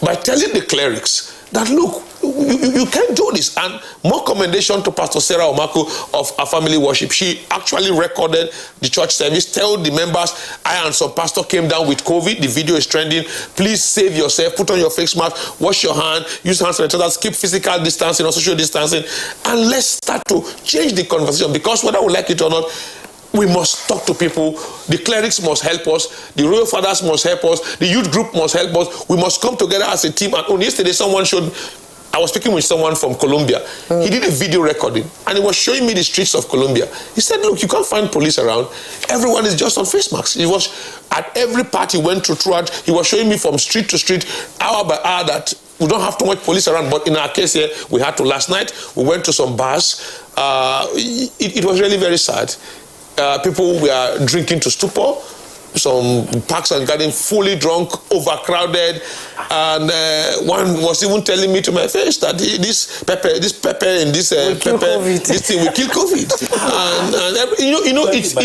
D: by telling the clerics that, look, you can't do this. And more commendation to Pastor Sarah Omako of Our Family Worship. She actually recorded the church service, told the members, I and some pastor came down with COVID. The video is trending. Please save yourself. Put on your face mask. Wash your hand. Use hand sanitizers. Keep physical distancing or social distancing. And let's start to change the conversation. Because whether we like it or not, we must talk to people. The clerics must help us. The royal fathers must help us. The youth group must help us. We must come together as a team. And only yesterday, I was speaking with someone from Colombia. He did a video recording, and he was showing me the streets of Colombia. He said, look, you can't find police around. Everyone is just on face masks. He was at every party he went throughout. He was showing me from street to street, hour by hour, that we don't have too much police around. But in our case here, we had to. Last night, we went to some bars. It was really very sad. People were drinking to stupor. Some parks and gardens fully drunk, overcrowded, and one was even telling me to my face that this pepper and this thing will kill COVID. and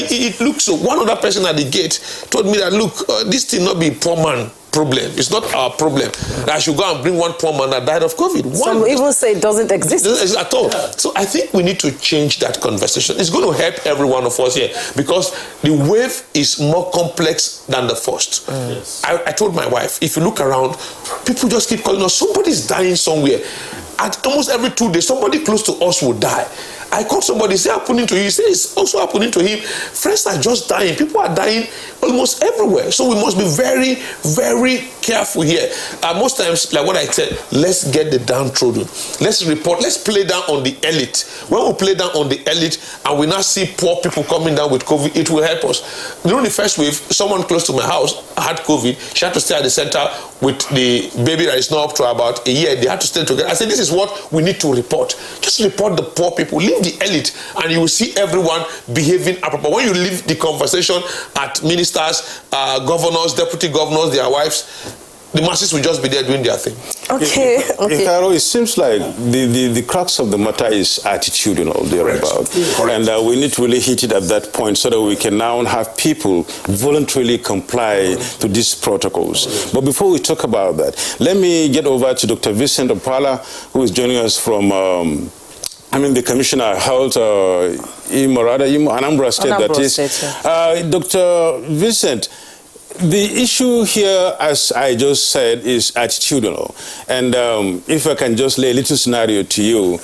D: it looks so. One other person at the gate told me that, look, this thing not be poor man problem. It's not our problem. I should go and bring one poor man that died of COVID.
B: Some even say it doesn't exist.
D: It doesn't exist at all. So I think we need to change that conversation. It's going to help every one of us here, because the wave is more complex than the first. Yes. I told my wife, if you look around, people just keep calling us, somebody's dying somewhere. At almost every 2 days, somebody close to us will die. I called somebody, say happening to you. He says it's also happening to him. Friends are just dying. People are dying almost everywhere. So we must be very, very careful here. Most times, like what I said, let's get the downtrodden. Let's report. Let's play down on the elite. When we play down on the elite and we now see poor people coming down with COVID, it will help us. During the first wave, someone close to my house had COVID. She had to stay at the center with the baby that is now up to about a year. They had to stay together. I said, this is what we need to report. Just report the poor people. Leave the elite, and you will see everyone behaving appropriately. When you leave the conversation at ministers, governors, deputy governors, their wives, the masses will just be there doing their thing.
B: Okay.
A: Ikaro, it seems like the crux of the matter is attitudinal thereabout. And we need to really hit it at that point so that we can now have people voluntarily comply to these protocols. But before we talk about that, let me get over to Dr. Vincent Opala, who is joining us from the Commissioner of Health, Anambra State, Dr. Vincent, the issue here, as I just said, is attitudinal. And if I can just lay a little scenario to you,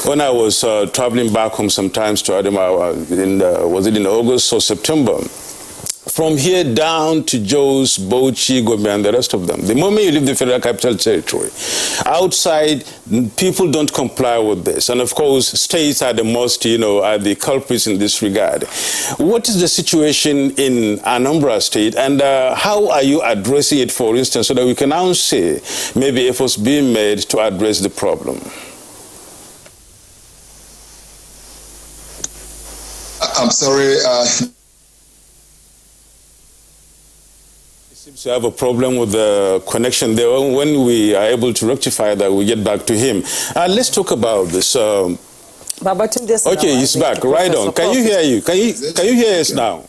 A: when I was traveling back home sometimes to Adamawa, was it in August or September? From here down to Jos, Bauchi, Gombe, and the rest of them. The moment you leave the Federal Capital Territory, outside, people don't comply with this. And of course, states are the most, are the culprits in this regard. What is the situation in Anambra State, and how are you addressing it, for instance, so that we can now say maybe efforts being made to address the problem?
E: I'm sorry.
A: Seems to have a problem with the connection there. When we are able to rectify that, we get back to him. Let's talk about this. Okay, he's back. Right on. Can you hear you? Can you hear us now?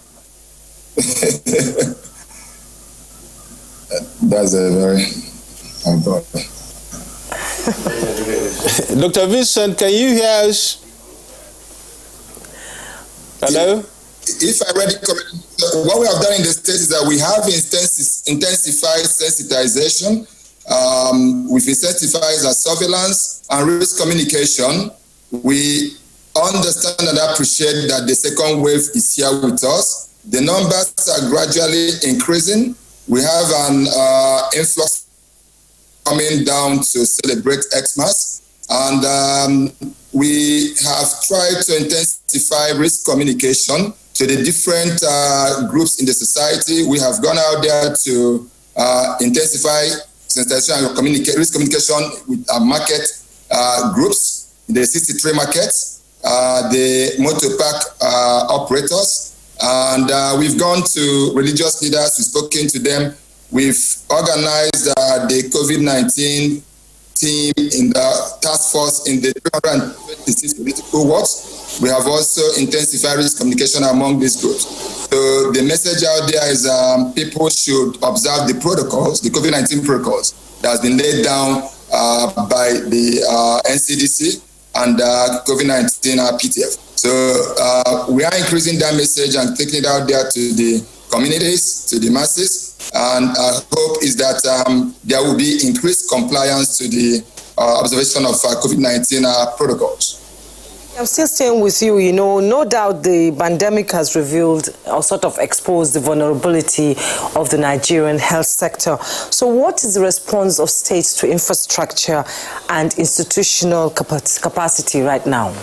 E: That's a very
A: Dr. Vincent, can you hear us? Hello?
E: If I read it correctly, what we have done in the state is that we have intensified sensitization. We've intensified our surveillance and risk communication. We understand and appreciate that the second wave is here with us. The numbers are gradually increasing. We have an influx coming down to celebrate Xmas, and we have tried to intensify risk communication to the different groups in the society. We have gone out there to intensify sensitization and risk communication with our market groups, the 63 markets, the motor park operators, and we've gone to religious leaders, we've spoken to them. We've organized the COVID-19 team in the task force in the 326 political wards. We have also intensified risk communication among these groups. So the message out there is people should observe the protocols, the COVID-19 protocols that has been laid down by the NCDC and COVID-19 PTF. So we are increasing that message and taking it out there to the communities, to the masses. And our hope is that there will be increased compliance to the observation of COVID-19 protocols.
B: I'm still staying with you. You know, no doubt the pandemic has revealed or sort of exposed the vulnerability of the Nigerian health sector. So what is the response of states to infrastructure and institutional capacity right now?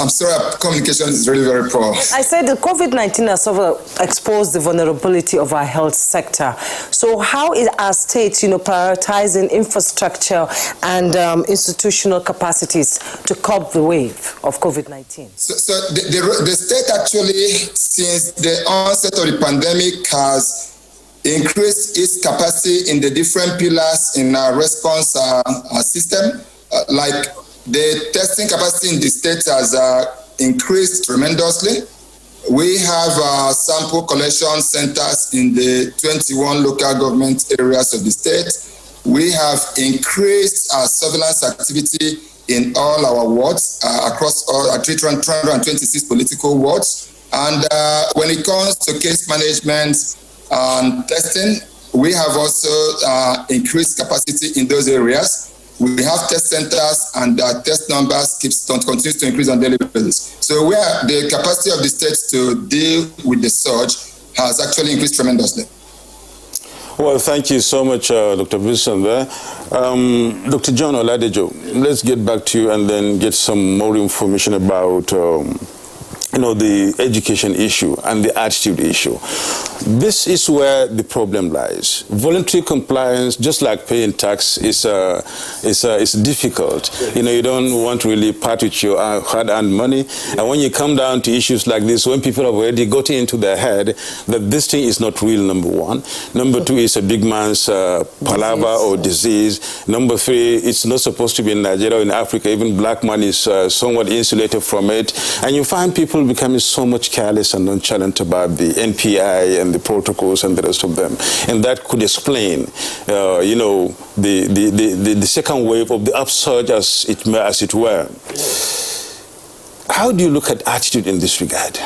E: I'm sorry, communication is really very poor.
B: I said the COVID-19 has sort of exposed the vulnerability of our health sector. So how is our states, prioritizing infrastructure and institutional capacities to cope the wave of COVID-19?
E: So the state actually, since the onset of the pandemic, has increased its capacity in the different pillars in our response system, like the testing capacity in the state has increased tremendously. We have sample collection centers in the 21 local government areas of the state. We have increased our surveillance activity in all our wards across all our 326 political wards. And when it comes to case management and testing, we have also increased capacity in those areas. We have test centers, and test numbers continue to increase on a daily basis. So where the capacity of the states to deal with the surge has actually increased tremendously.
A: Well, thank you so much, Dr. Wilson there. Dr. John Oladejo, let's get back to you and then get some more information about the education issue and the attitude issue. This is where the problem lies. Voluntary compliance, just like paying tax, is difficult. You don't want to really part with your hard-earned money. And when you come down to issues like this, when people have already got into their head that this thing is not real, number one. Number two, it's a big man's palaver or disease. Number three, it's not supposed to be in Nigeria or in Africa. Even black man is somewhat insulated from it. And you find people becoming so much careless and nonchalant about the NPI and the protocols and the rest of them. And that could explain, the second wave of the upsurge, as it were. How do you look at attitude in this regard?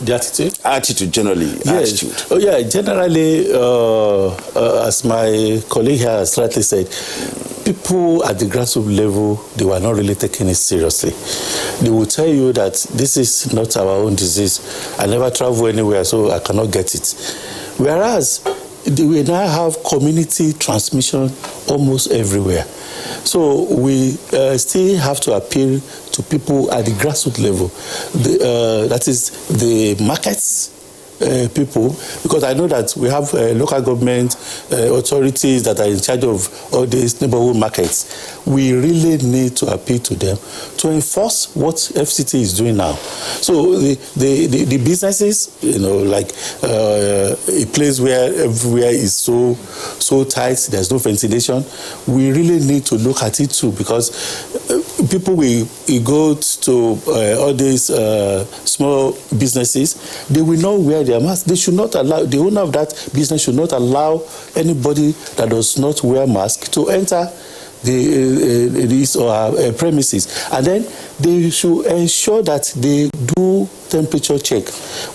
F: The attitude?
A: Attitude, generally.
F: Yes.
A: Attitude.
F: Oh, yeah, generally, as my colleague has rightly said, people at the grassroots level, they were not really taking it seriously. They will tell you that this is not our own disease. I never travel anywhere, so I cannot get it. Whereas, we now have community transmission almost everywhere. So we still have to appeal to people at the grassroots level. That is the markets, people, because I know that we have local government authorities that are in charge of all these neighborhood markets. We really need to appeal to them to enforce what FCT is doing now. So the businesses, like a place where everywhere is so tight, there's no ventilation, we really need to look at it too, because people will go to all these small businesses, they will not wear their mask. They should not allow, the owner of that business should not allow anybody that does not wear mask to enter these premises. And then they should ensure that they do temperature check.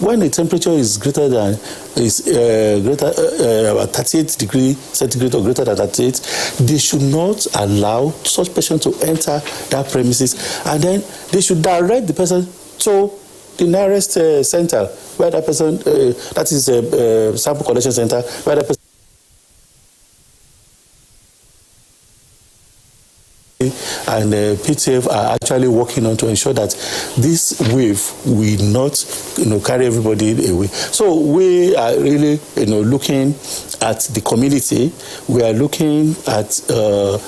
F: When the temperature is greater than 38 degrees centigrade or greater than 38, they should not allow such person to enter that premises. And then they should direct the person to the nearest center where that person, that is a sample collection center, where that person and PTF are actually working on to ensure that this wave will not, carry everybody away. So we are really, looking at the community. We are looking at the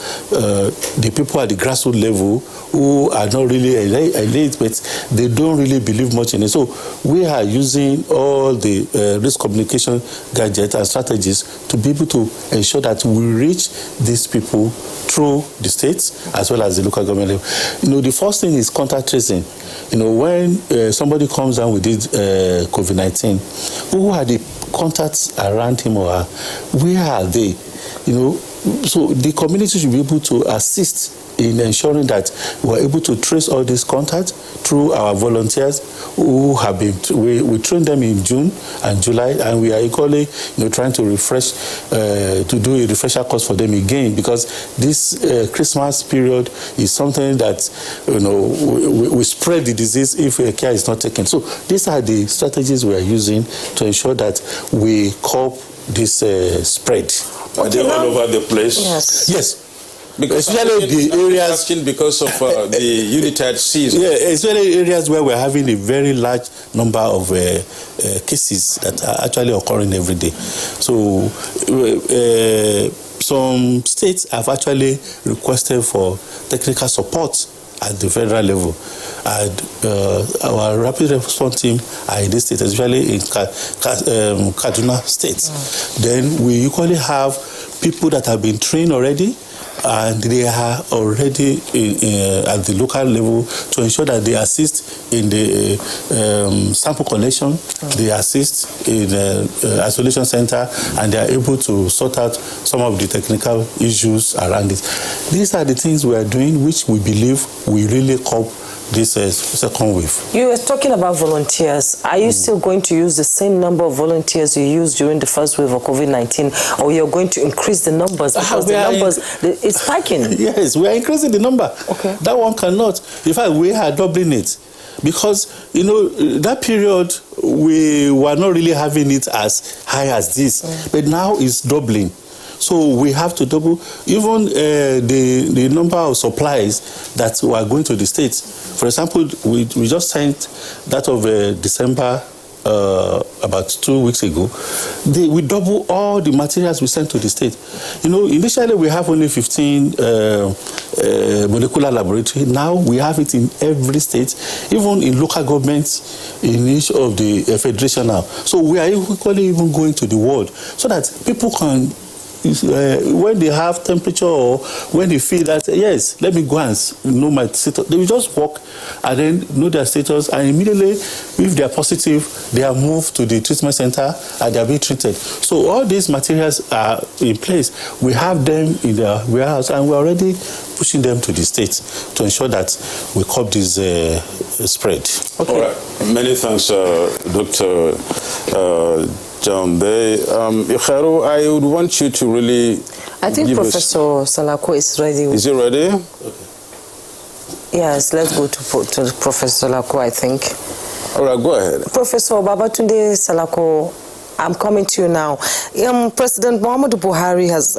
F: people at the grassroots level who are not really elite, but they don't really believe much in it. So we are using all the risk communication gadgets and strategies to be able to ensure that we reach these people through the states as well as the local government level. The first thing is contact tracing. When somebody comes down with this COVID-19, who are the contacts around him or her? Where are they? So the community should be able to assist in ensuring that we're able to trace all these contacts through our volunteers who have been, we trained them in June and July, and we are equally trying to refresh, to do a refresher course for them again, because this Christmas period is something that, we spread the disease if care is not taken. So these are the strategies we are using to ensure that we cope this spread.
A: Are they all over the place?
F: Yes.
A: Because especially the areas because of the United season.
F: Yeah, especially areas where we're having a very large number of cases that are actually occurring every day. So some states have actually requested for technical support at the federal level. And our rapid response team are in this state, especially in Kaduna State. Then we equally have people that have been trained already, and they are already at the local level to ensure that they assist in the sample collection, they assist in the isolation center, and they are able to sort out some of the technical issues around it. These are the things we are doing, which we believe we really cope this second wave.
B: You were talking about volunteers. Are you still going to use the same number of volunteers you used during the first wave of COVID-19, or you're going to increase the numbers? Because the numbers, it's spiking.
F: Yes, we are increasing the number.
B: Okay.
F: That one cannot. In fact, we are doubling it. Because, that period, we were not really having it as high as this. But now it's doubling. So we have to double even the number of supplies that were going to the states. For example, we just sent that of December about 2 weeks ago. We double all the materials we sent to the state. Initially we have only 15 molecular laboratory. Now we have it in every state, even in local governments in each of the federation now. So we are equally even going to the world so that people can, when they have temperature or when they feel that, yes, let me go and know my status, they will just walk and then know their status, and immediately, if they are positive, they are moved to the treatment center and they are being treated. So all these materials are in place. We have them in the warehouse, and we're already pushing them to the states to ensure that we curb this spread.
A: Okay. All right. Many thanks, Dr. John Bay. Ikharu, I would want you to really...
B: I think Professor Salako is ready.
A: Is he ready? Okay.
B: Yes, let's go to Professor Salako, I think.
A: All right, go ahead.
B: Professor Babatunde Salako, I'm coming to you now. President Muhammadu Buhari has,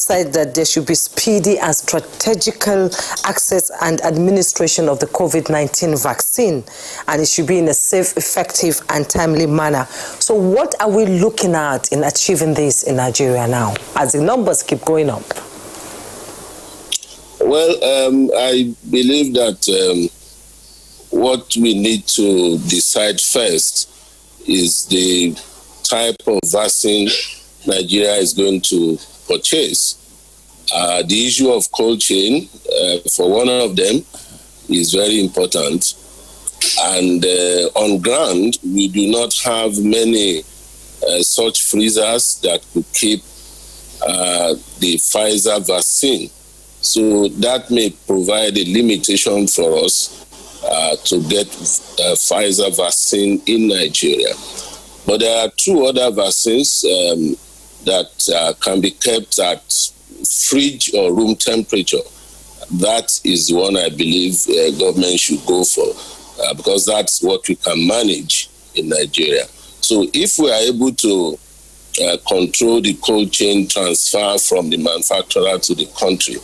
B: said that there should be speedy and strategical access and administration of the COVID-19 vaccine, and it should be in a safe, effective, and timely manner. So what are we looking at in achieving this in Nigeria now, as the numbers keep going up?
X: Well, I believe that what we need to decide first is the type of vaccine Nigeria is going to purchase. The issue of cold chain, for one of them, is very important. And on ground, we do not have many such freezers that could keep the Pfizer vaccine. So that may provide a limitation for us to get Pfizer vaccine in Nigeria. But there are two other vaccines that can be kept at fridge or room temperature. That is the one I believe government should go for, because that's what we can manage in Nigeria. So if we are able to control the cold chain transfer from the manufacturer to the country,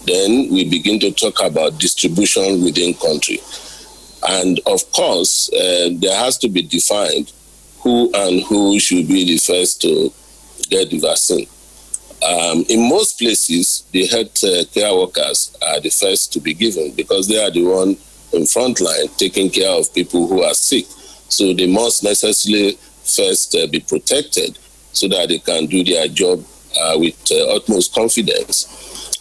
X: then we begin to talk about distribution within country. And of course, there has to be defined who should be the first to get the vaccine. In most places, the health care workers are the first to be given because they are the one in front line taking care of people who are sick. So they must necessarily first be protected so that they can do their job with utmost confidence.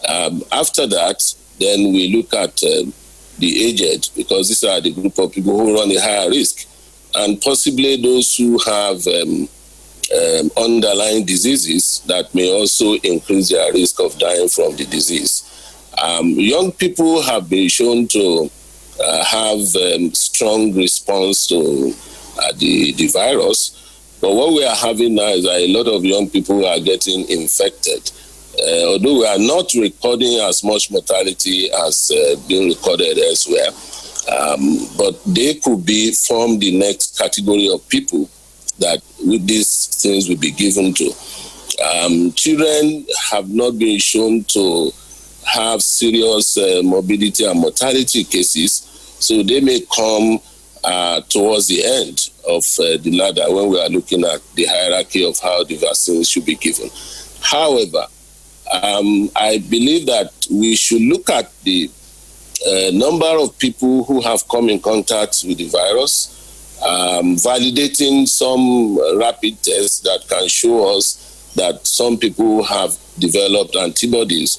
X: After that, then we look at the aged, because these are the group of people who run a higher risk, and possibly those who have underlying diseases that may also increase their risk of dying from the disease. Young people have been shown to have strong response to the virus, but what we are having now is a lot of young people who are getting infected. Although we are not recording as much mortality as being recorded elsewhere, but they could form the next category of people that with these things will be given to. Children have not been shown to have serious morbidity and mortality cases, so they may come towards the end of the ladder when we are looking at the hierarchy of how the vaccines should be given. However, I believe that we should look at the number of people who have come in contact with the virus, validating some rapid tests that can show us that some people have developed antibodies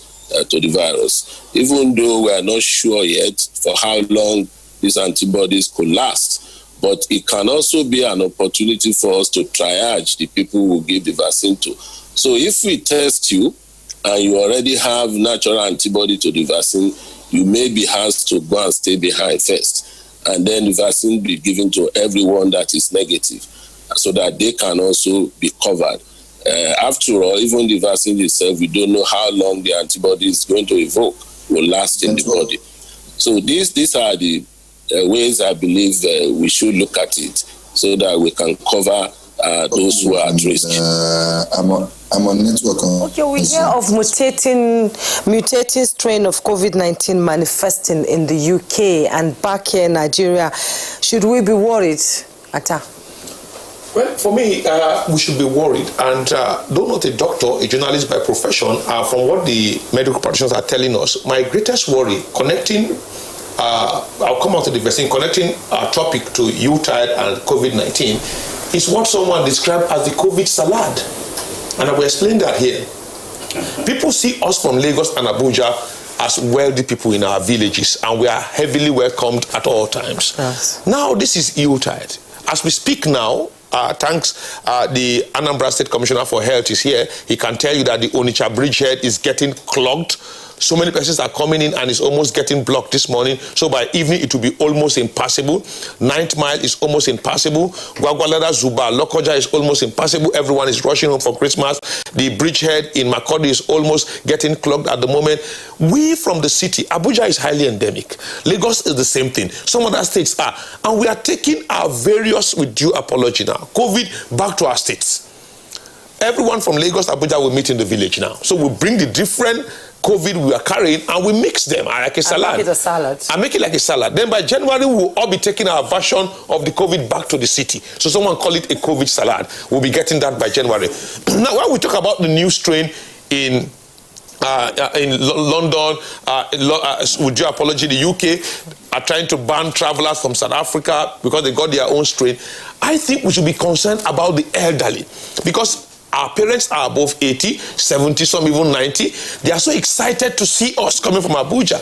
X: to the virus, even though we are not sure yet for how long these antibodies could last. But it can also be an opportunity for us to triage the people who give the vaccine to. So if we test you and you already have natural antibody to the vaccine, you may be asked to go and stay behind first. And then the vaccine be given to everyone that is negative so that they can also be covered. After all, even the vaccine itself, we don't know how long the antibody is going to evoke, will last in the body. So these are the ways I believe we should look at it so that we can cover those who are at risk.
E: I'm on network.
B: Okay, we hear of mutating strain of COVID-19 manifesting in the UK and back here in Nigeria. Should we be worried, Atta?
D: Well, for me, we should be worried. And though not a doctor, a journalist by profession, from what the medical practitioners are telling us, my greatest worry, connecting, I'll come out to the vaccine, connecting our topic to Yuletide and COVID-19, is what someone described as the COVID salad. And I will explain that here. People see us from Lagos and Abuja as wealthy people in our villages, and we are heavily welcomed at all times. Yes. Now, this is Yuletide. As we speak now, thanks, the Anambra State Commissioner for Health is here. He can tell you that the Onitsha bridgehead is getting clogged. So many persons are coming in and it's almost getting blocked this morning. So by evening, it will be almost impassable. 9th Mile is almost impassable. Gwagwalada, Zuba, Lokoja is almost impassable. Everyone is rushing home for Christmas. The bridgehead in Makurdi is almost getting clogged at the moment. We from the city, Abuja is highly endemic. Lagos is the same thing. Some other states are. And we are taking our various, with due apology now, COVID back to our states. everyone from Lagos, Abuja will meet in the village now. So we bring the different COVID we are carrying and we mix them like a salad.
B: And make it a salad.
D: And make it like a salad. Then by January, we'll all be taking our version of the COVID back to the city. So someone call it a COVID salad. We'll be getting that by January. Now, when we talk about the new strain in London, with due apology, the UK are trying to ban travelers from South Africa because they got their own strain. I think we should be concerned about the elderly because our parents are above 80, 70, some even 90. They are so excited to see us coming from Abuja.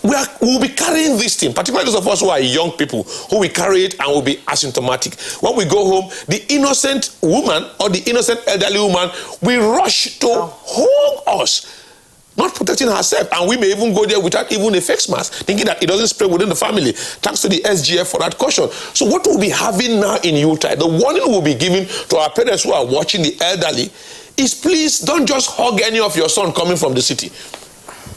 D: We'll be carrying this thing, particularly those of us who are young people, who will carry it and will be asymptomatic. When we go home, the innocent woman or the innocent elderly woman will rush to hug us, not protecting herself. And we may even go there without even a face mask, thinking that it doesn't spread within the family. Thanks to the SGF for that caution. So what we'll be having now in Utah, the warning we'll be giving to our parents who are watching, the elderly, is please don't just hug any of your son coming from the city.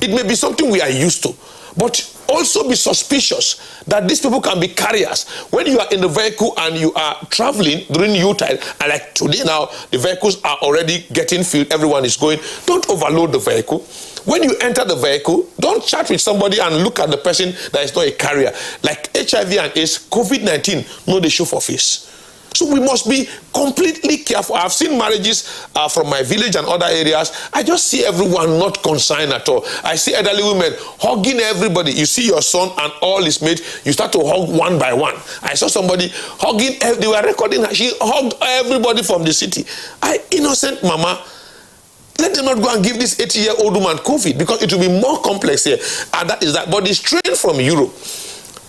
D: It may be something we are used to, but also be suspicious that these people can be carriers. When you are in the vehicle and you are traveling during Utah, and like today now, the vehicles are already getting filled, everyone is going, don't overload the vehicle. When you enter the vehicle, don't chat with somebody and look at the person that is not a carrier. Like HIV and AIDS, COVID-19, no, they show for face. So we must be completely careful. I've seen marriages from my village and other areas. I just see everyone not concerned at all. I see elderly women hugging everybody. You see your son and all his mates, you start to hug one by one. I saw somebody hugging, they were recording her. She hugged everybody from the city. Innocent mama. Let them not go and give this 80-year-old woman COVID because it will be more complex here. And that is that. But the strain from Europe,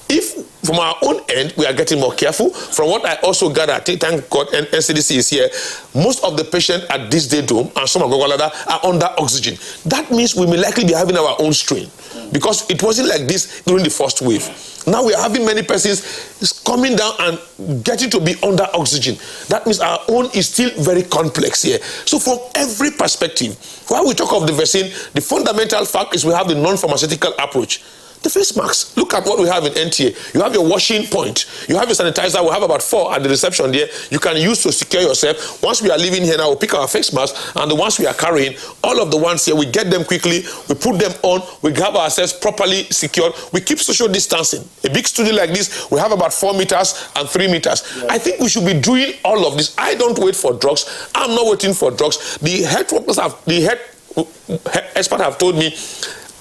D: if from our own end, we are getting more careful. From what I also gather, thank God NCDC is here, most of the patients at this day dome and some of Gogolada are under oxygen. That means we may likely be having our own strain because it wasn't like this during the first wave. Now we are having many persons coming down and getting to be under oxygen. That means our own is still very complex here. So from every perspective, while we talk of the vaccine, the fundamental fact is we have the non-pharmaceutical approach. The face masks. Look at what we have in NTA. You have your washing point. You have your sanitizer. We have about 4 at the reception there. You can use to secure yourself. Once we are leaving here now, we'll pick our face masks. And the ones we are carrying, all of the ones here, we get them quickly. We put them on. We have ourselves properly secured. We keep social distancing. A big studio like this, we have about 4 meters and 3 meters. Yeah. I think we should be doing all of this. I don't wait for drugs. I'm not waiting for drugs. The health workers have, the health experts have told me,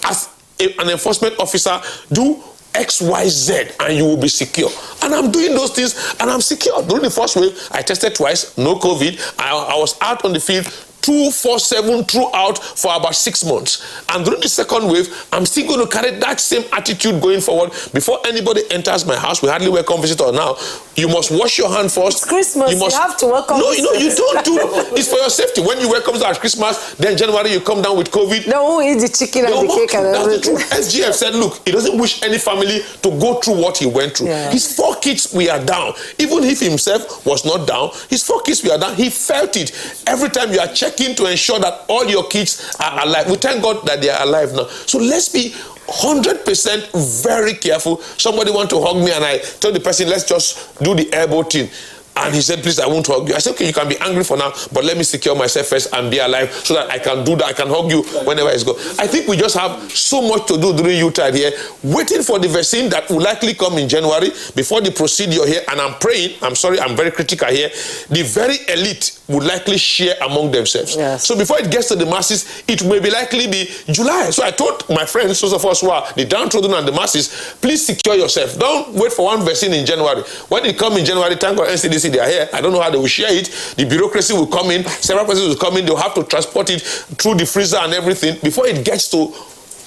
D: as an enforcement officer, do X, Y, Z, and you will be secure. And I'm doing those things, and I'm secure. During the first wave, I tested twice, no COVID. I was out on the field 24/7 throughout for about 6 months. And during the second wave, I'm still going to carry that same attitude going forward. Before anybody enters my house, we hardly welcome visitors now. You must wash your hand first.
B: It's Christmas. You have to welcome
D: visitors. No, you don't do. It's for your safety. When you welcome at Christmas, then January you come down with COVID.
B: No, eat the chicken and the cake and everything.
D: SGF said, look, he doesn't wish any family to go through what he went through. Yeah. His 4 kids were down. Even if himself was not down, his 4 kids were down. He felt it. Every time you are checking to ensure that all your kids are alive. We thank God that they are alive now. So let's be 100% very careful. Somebody want to hug me and I tell the person, let's just do the elbow thing. And he said, please, I won't hug you. I said, okay, you can be angry for now, but let me secure myself first and be alive so that I can do that. I can hug you whenever it's go. I think we just have so much to do during Utah here, waiting for the vaccine that will likely come in January before the procedure here. And I'm praying, I'm sorry, I'm very critical here. The very elite would likely share among themselves.
B: Yes.
D: So before it gets to the masses, it may be likely be July. So I told my friends, those of us who are the downtrodden and the masses, please secure yourself. Don't wait for one vaccine in January. When it comes in January, thank God NCDC, they are here. I don't know how they will share it. The bureaucracy will come in. Several persons will come in. They'll have to transport it through the freezer and everything before it gets to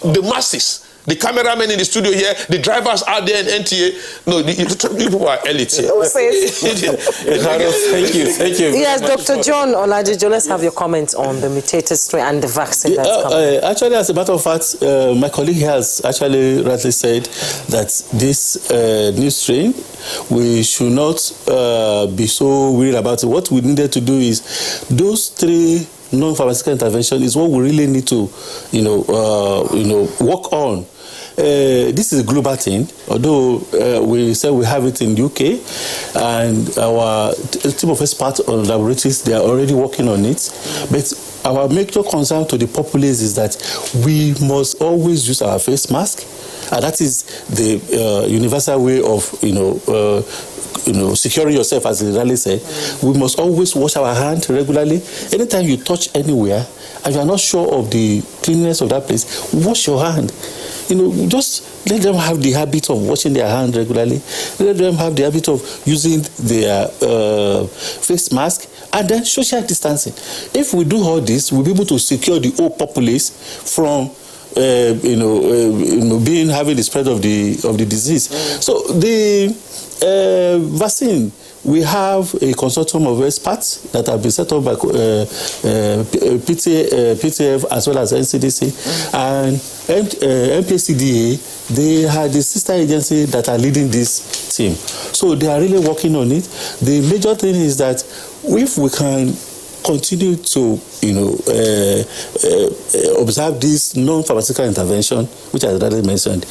D: the masses. The cameramen in the studio here, the drivers out there in NTA. No, the people are elites here.
B: Thank you. Yes, Dr. John Olajijo, let's have your comments on the mutated strain and the vaccine that's coming.
F: Actually, as a matter of fact, my colleague has actually rightly said that this new strain, we should not be so worried about it. What we needed to do is those 3 non-pharmaceutical intervention is what we really need to, work on. this is a global thing, although we say we have it in the UK, and our team of experts on laboratories, they are already working on it. But our major concern to the populace is that we must always use our face mask, and that is the universal way of, securing yourself, as the rally said. We must always wash our hands regularly. Anytime you touch anywhere and you are not sure of the cleanliness of that place, wash your hand. Just let them have the habit of washing their hands regularly. Let them have the habit of using their face mask, and then social distancing. If we do all this, we'll be able to secure the whole populace from having the spread of the disease. So the vaccine, we have a consortium of experts that have been set up by PTF as well as NCDC and MPCDA. They are the sister agency that are leading this team. So they are really working on it. The major thing is that if we can continue to, observe this non-pharmaceutical intervention, which I already mentioned,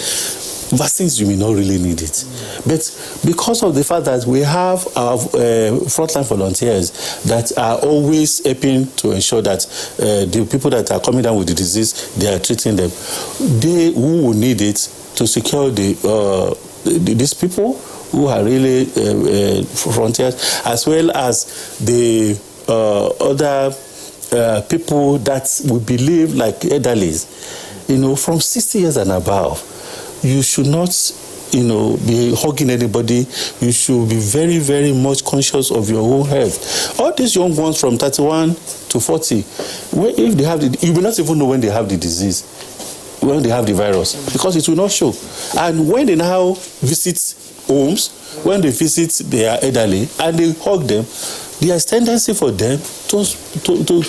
F: vaccines, you may not really need it. But because of the fact that we have our frontline volunteers that are always helping to ensure that the people that are coming down with the disease, they are treating them. They who will need it to secure these people who are really frontiers, as well as the other people that we believe, like elderlies, from 60 years and above. You should not, be hugging anybody. You should be very, very much conscious of your own health. All these young ones from 31 to 40, if they have you will not even know when they have the disease, when they have the virus, because it will not show. And when they now visit homes, when they visit their elderly and they hug them, there is tendency for them to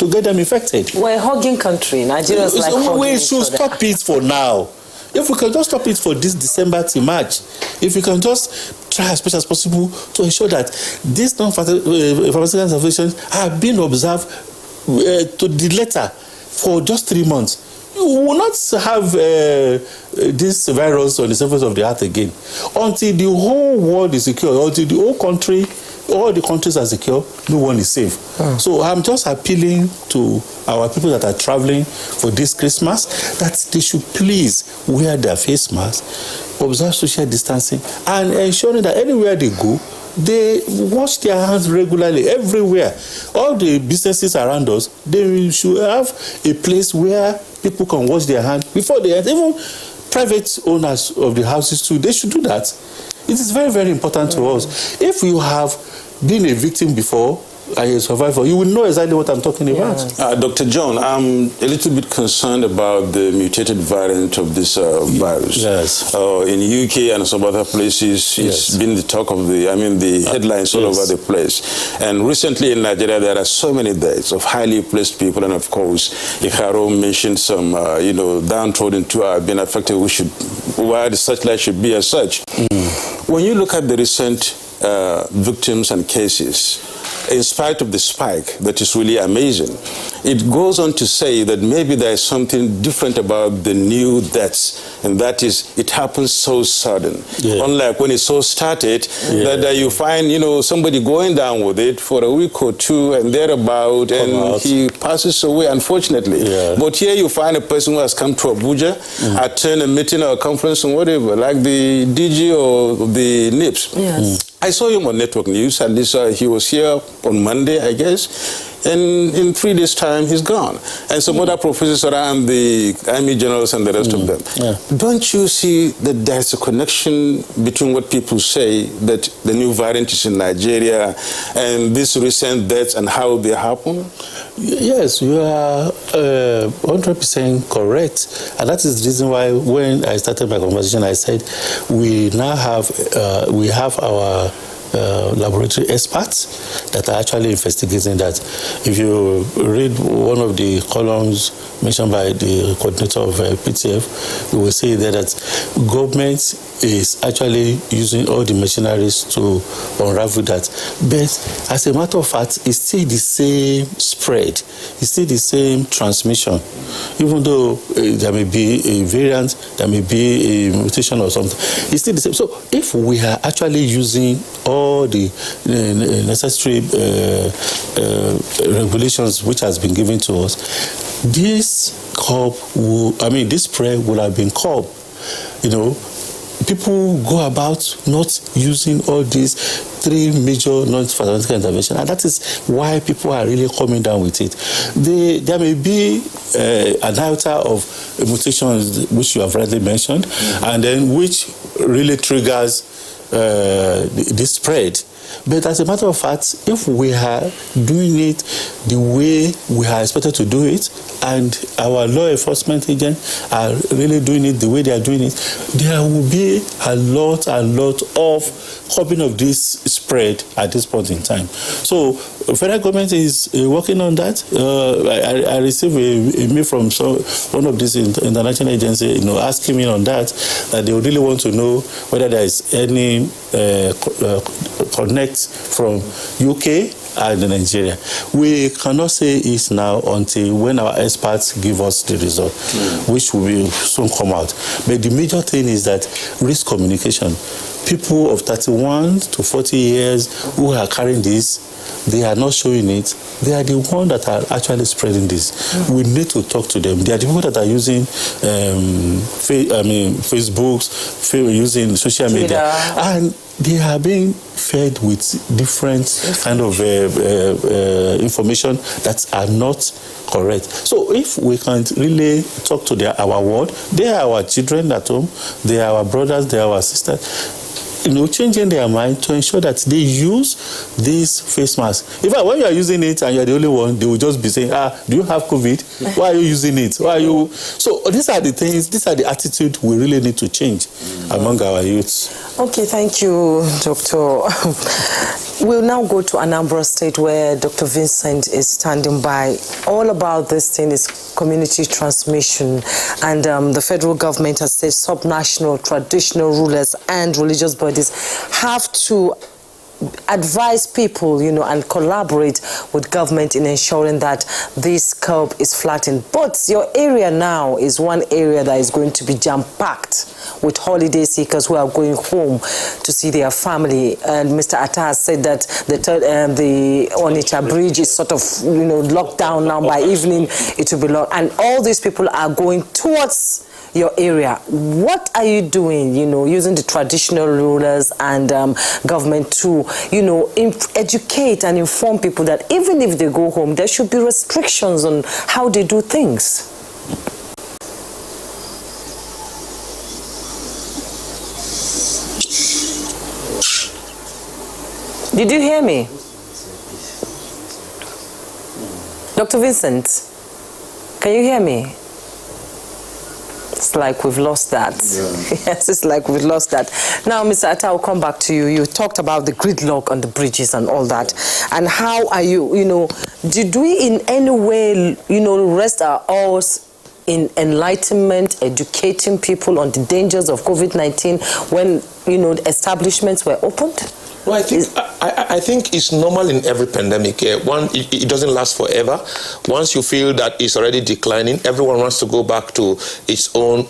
F: get them infected.
B: We're a hugging country. Nigerians like hugging.
F: We should stop it for now. If we can just stop it for this December to March, if we can just try as much as possible to ensure that these non-pharmaceutical interventions have been observed to the letter for just 3 months, you will not have this virus on the surface of the earth again. Until the whole world is secure, until the whole country, all the countries are secure, no one is safe. So I'm just appealing to our people that are traveling for this Christmas that they should please wear their face masks, observe social distancing, and ensuring that anywhere they go, they wash their hands regularly everywhere. All the businesses around us, they should have a place where people can wash their hands before they enter. Even private owners of the houses too, they should do that. It is very, very important to us. If you have been a victim before, a survivor, you will know exactly what I'm talking about.
A: Dr. John, I'm a little bit concerned about the mutated variant of this virus.
F: Yes.
A: In UK and some other places, it's been the talk of the headlines all over the place. And recently in Nigeria, there are so many deaths of highly placed people. And of course, Ikaro mentioned some, downtrodden who have been affected, why the searchlight should be as such. When you look at the recent victims and cases, in spite of the spike that is really amazing, it goes on to say that maybe there is something different about the new deaths, and that is it happens so sudden. Unlike when it so started, that you find somebody going down with it for a week or two and thereabout, and he passes away, unfortunately. But here you find a person who has come to Abuja, attend a meeting or a conference or whatever, like the DG or the NIPS. I saw him on network news, and he was here on Monday, I guess, and in 3 days' time, he's gone. And some other professors around, the army generals and the rest of them. Don't you see that there's a connection between what people say, that the new variant is in Nigeria, and these recent deaths and how they happen?
F: Yes, you are 100% correct. And that is the reason why when I started my conversation, I said we now have our laboratory experts that are actually investigating that. If you read one of the columns mentioned by the coordinator of PTF, we will see there that government is actually using all the machineries to unravel that. But as a matter of fact, it's still the same spread. It's still the same transmission. Even though there may be a variant, there may be a mutation or something, it's still the same. So if we are actually using all the necessary regulations which has been given to us, this spread will have been curbed. People go about not using all these 3 major non-pharmaceutical interventions, and that is why people are really coming down with it. There may be an iota of mutations which you have already mentioned, and then which really triggers this spread. But as a matter of fact, if we are doing it the way we are expected to do it, and our law enforcement agents are really doing it the way they are doing it, there will be a lot of coping of this spread at this point in time. So the federal government is working on that. I received a mail from one of these international agencies, asking me on that they really want to know whether there is any connect from UK and Nigeria. We cannot say it now until when our experts give us the result, which will soon come out. But the major thing is that risk communication. People of 31 to 40 years who are carrying this, they are not showing it. They are the ones that are actually spreading this. We need to talk to them. They are the people that are using Facebook, using social media, and they are being fed with different kind of information that are not correct. So if we can really talk to our world, they are our children at home, they are our brothers, they are our sisters, changing their mind to ensure that they use this face mask. In fact, when you are using it and you are the only one, they will just be saying, do you have COVID? Why are you using it? Why are you? So these are the things, these are the attitude we really need to change among our youths.
B: Okay, thank you, Doctor. We'll now go to Anambra State, where Dr. Vincent is standing by. All about this thing is community transmission, and the federal government has said subnational traditional rulers and religious bodies have to advise people, and collaborate with government in ensuring that this curve is flattened. But your area now is one area that is going to be jam-packed with holiday seekers who are going home to see their family. And Mr. Atta has said that the Onitsha Bridge is sort of, locked down now. By evening it will be locked. And all these people are going towards your area. What are you doing, using the traditional rulers and government to, educate and inform people that even if they go home, there should be restrictions on how they do things? Did you hear me? Dr. Vincent, can you hear me? It's like we've lost that. Yeah. Yes, it's like we've lost that. Now, Mr. Atta, I'll come back to you. You talked about the gridlock on the bridges and all that. And how are you, did we in any way, rest our oars in enlightenment, educating people on the dangers of COVID-19 when, establishments were opened?
D: Well, I think it's normal in every pandemic. It doesn't last forever. Once you feel that it's already declining, everyone wants to go back to its own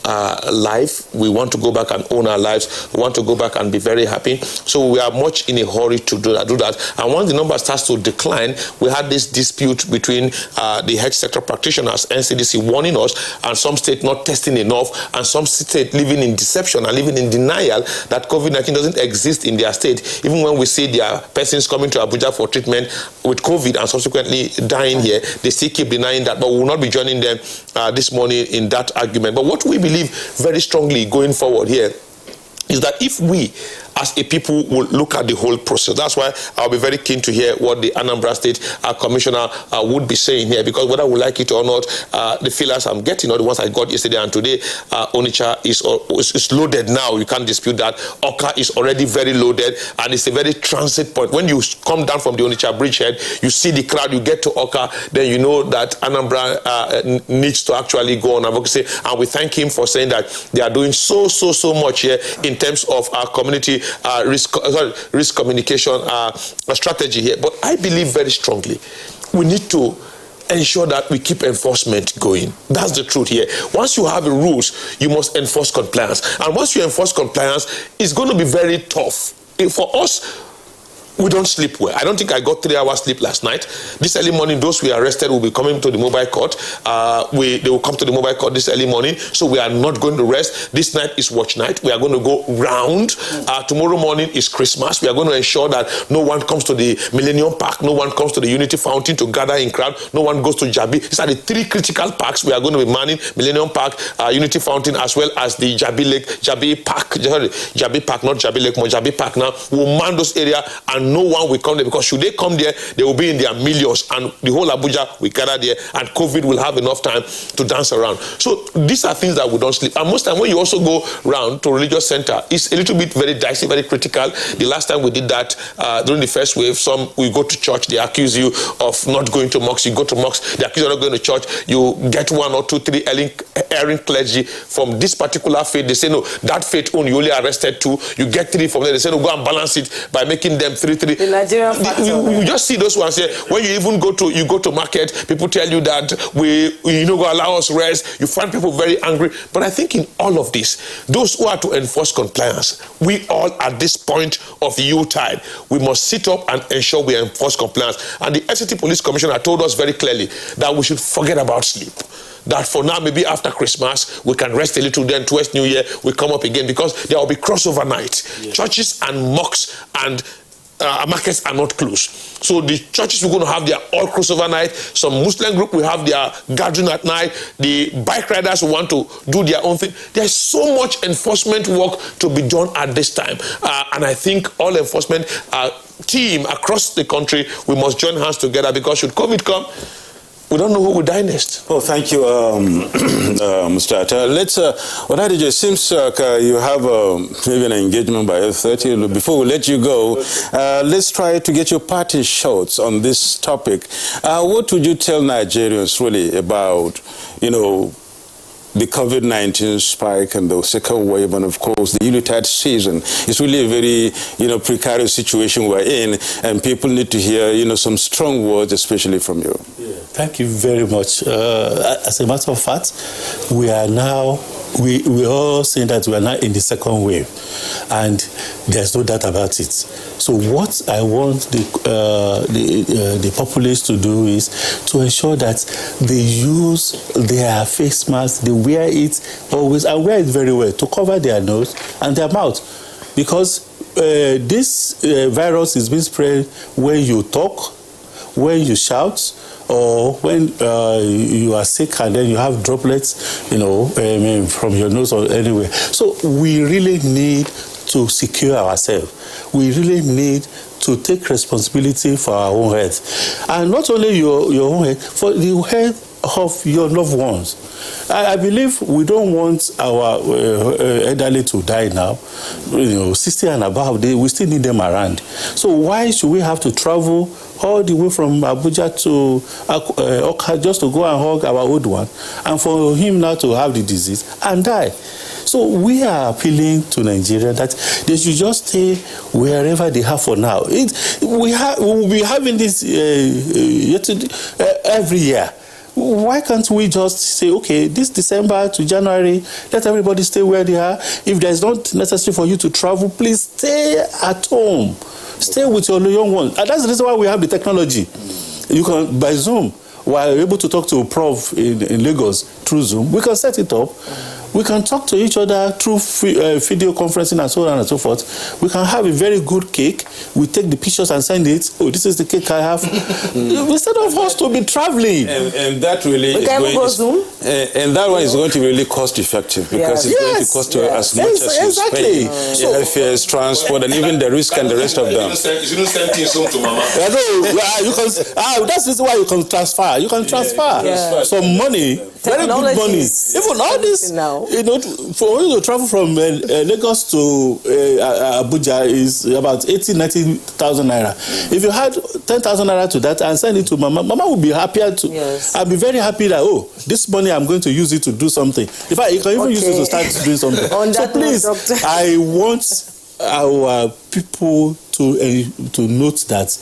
D: life. We want to go back and own our lives. We want to go back and be very happy. So we are much in a hurry to do that. And once the number starts to decline, we had this dispute between the health sector practitioners, NCDC warning us, and some state not testing enough, and some state living in deception and living in denial that COVID-19 doesn't exist in their state. Even when we see their persons coming to Abuja for treatment with COVID and subsequently dying here, they still keep denying that. But we will not be joining them this morning in that argument. But what we believe very strongly going forward here is that if we as a people, will look at the whole process. That's why I'll be very keen to hear what the Anambra State Commissioner would be saying here, because whether we like it or not, the feelers I'm getting, or the ones I got yesterday and today, Onitsha is loaded now. You can't dispute that. Oka is already very loaded, and it's a very transit point. When you come down from the Onitsha bridgehead, you see the crowd, you get to Oka, then you know that Anambra needs to actually go on advocacy. And we thank him for saying that they are doing so much here in terms of our community risk communication strategy here. But I believe very strongly we need to ensure that we keep enforcement going. That's the truth here. Once you have the rules, you must enforce compliance. And once you enforce compliance, it's going to be very tough. For us, we don't sleep well. I don't think I got 3 hours sleep last night. This early morning, those we arrested will be coming to the mobile court. They will come to the mobile court this early morning. So we are not going to rest. This night is watch night. We are going to go round. Tomorrow morning is Christmas. We are going to ensure that no one comes to the Millennium Park. No one comes to the Unity Fountain to gather in crowd. No one goes to Jabi. These are the 3 critical parks we are going to be manning: Millennium Park, Unity Fountain, as well as the Jabi Park, not Jabi Lake, but Jabi Park. Now we'll man those areas, and no one will come there, because should they come there, they will be in their millions, and the whole Abuja will gather there, and COVID will have enough time to dance around. So these are things that we don't sleep. And most time when you also go round to religious center, it's a little bit very dicey, very critical. The last time we did that during the first wave, we go to church, they accuse you of not going to mosque. You go to mosque, they accuse you of not going to church. You get 1 or 2, 3 erring clergy from this particular faith. They say no, that faith only, you only arrested 2. You get 3 from there. They say no, go and balance it by making them 3.
B: The Nigerian factor.
D: You just see those ones here. When you even go to market, people tell you that we go allow us rest. You find people very angry. But I think in all of this, those who are to enforce compliance, we all at this point of the Yuletide, we must sit up and ensure we enforce compliance. And the FCT Police Commissioner told us very clearly that we should forget about sleep. That for now, maybe after Christmas, we can rest a little, then towards New Year, we come up again, because there will be crossover night. Yeah. Churches and mosques and markets are not closed. So the churches are going to have their all crossover night. Some Muslim group will have their gathering at night. The bike riders will want to do their own thing. There's so much enforcement work to be done at this time. And I think all enforcement team across the country, we must join hands together, because should COVID come, we don't know who will die next.
A: Oh, thank you, Mr. Atta. Let's, it seems like you have maybe an engagement by 8:30. Before we let you go, let's try to get your parting shots on this topic. What would you tell Nigerians really about, the COVID-19 spike and the second wave, and of course the Yuletide season? It's really a very, precarious situation we're in, and people need to hear, some strong words, especially from you.
F: Yeah. Thank you very much. As a matter of fact, we are now, we all saying that we are now in the second wave, and there's no doubt about it. So what I want the populace to do is to ensure that they use their face masks, they wear it always, and wear it very well to cover their nose and their mouth, because this virus is being spread when you talk, when you shout, or when you are sick and then you have droplets, from your nose or anywhere. So we really need to secure ourselves. We really need to take responsibility for our own health. And not only your own health, for the health of your loved ones. I believe we don't want our elderly to die now. 60 and above, we still need them around. So why should we have to travel all the way from Abuja to Oka just to go and hug our old one, and for him now to have the disease and die? So we are appealing to Nigeria that they should just stay wherever they have for now. We will be having this every year. Why can't we just say, okay, this December to January, let everybody stay where they are. If there's not necessary for you to travel, please stay at home. Stay with your young ones. And that's the reason why we have the technology. You can, by Zoom, while able to talk to a prof in Lagos through Zoom, we can set it up. we can talk to each other through video conferencing and so on and so forth. We can have a very good cake. We take the pictures and send it. Oh, this is the cake I have. Instead of us to be traveling.
A: And that really is going and that one is going to be really cost effective because it's going to cost you as much as you spend. Airfares, transport, and even the risk and the rest of them.
D: You don't send things home to mama.
F: That's the reason why you can transfer. You can transfer some money, very good money. Even all this, for you to travel from Lagos to Abuja is about 90,000 naira. If you had 10,000 naira to that and send it to mama, mama will be happier to. I'll be very happy that this money I'm going to use it to do something. In fact, you can even use it to start doing something. So please, I want our people to note that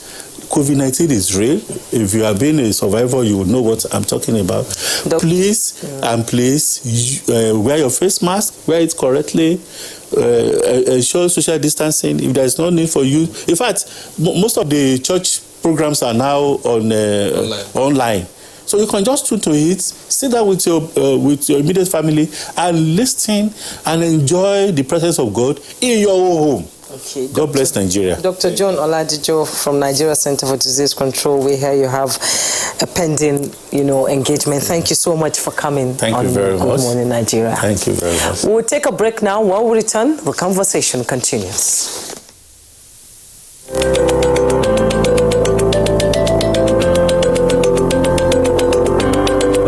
F: COVID-19 is real. If you have been a survivor, you will know what I'm talking about. Please, wear your face mask, wear it correctly, ensure social distancing. If there's no need for you, in fact, most of the church programs are now on online. So you can just tune to it, sit down with your immediate family and listen and enjoy the presence of God in your own home.
B: Okay,
F: God bless Nigeria.
B: Dr. John Oladijo from Nigeria Center for Disease Control. We hear you have a pending, engagement. Thank you so much for coming.
F: Thank you very much.
B: Good Morning Nigeria.
F: Thank you very much.
B: We'll take a break now. While we return, the conversation continues.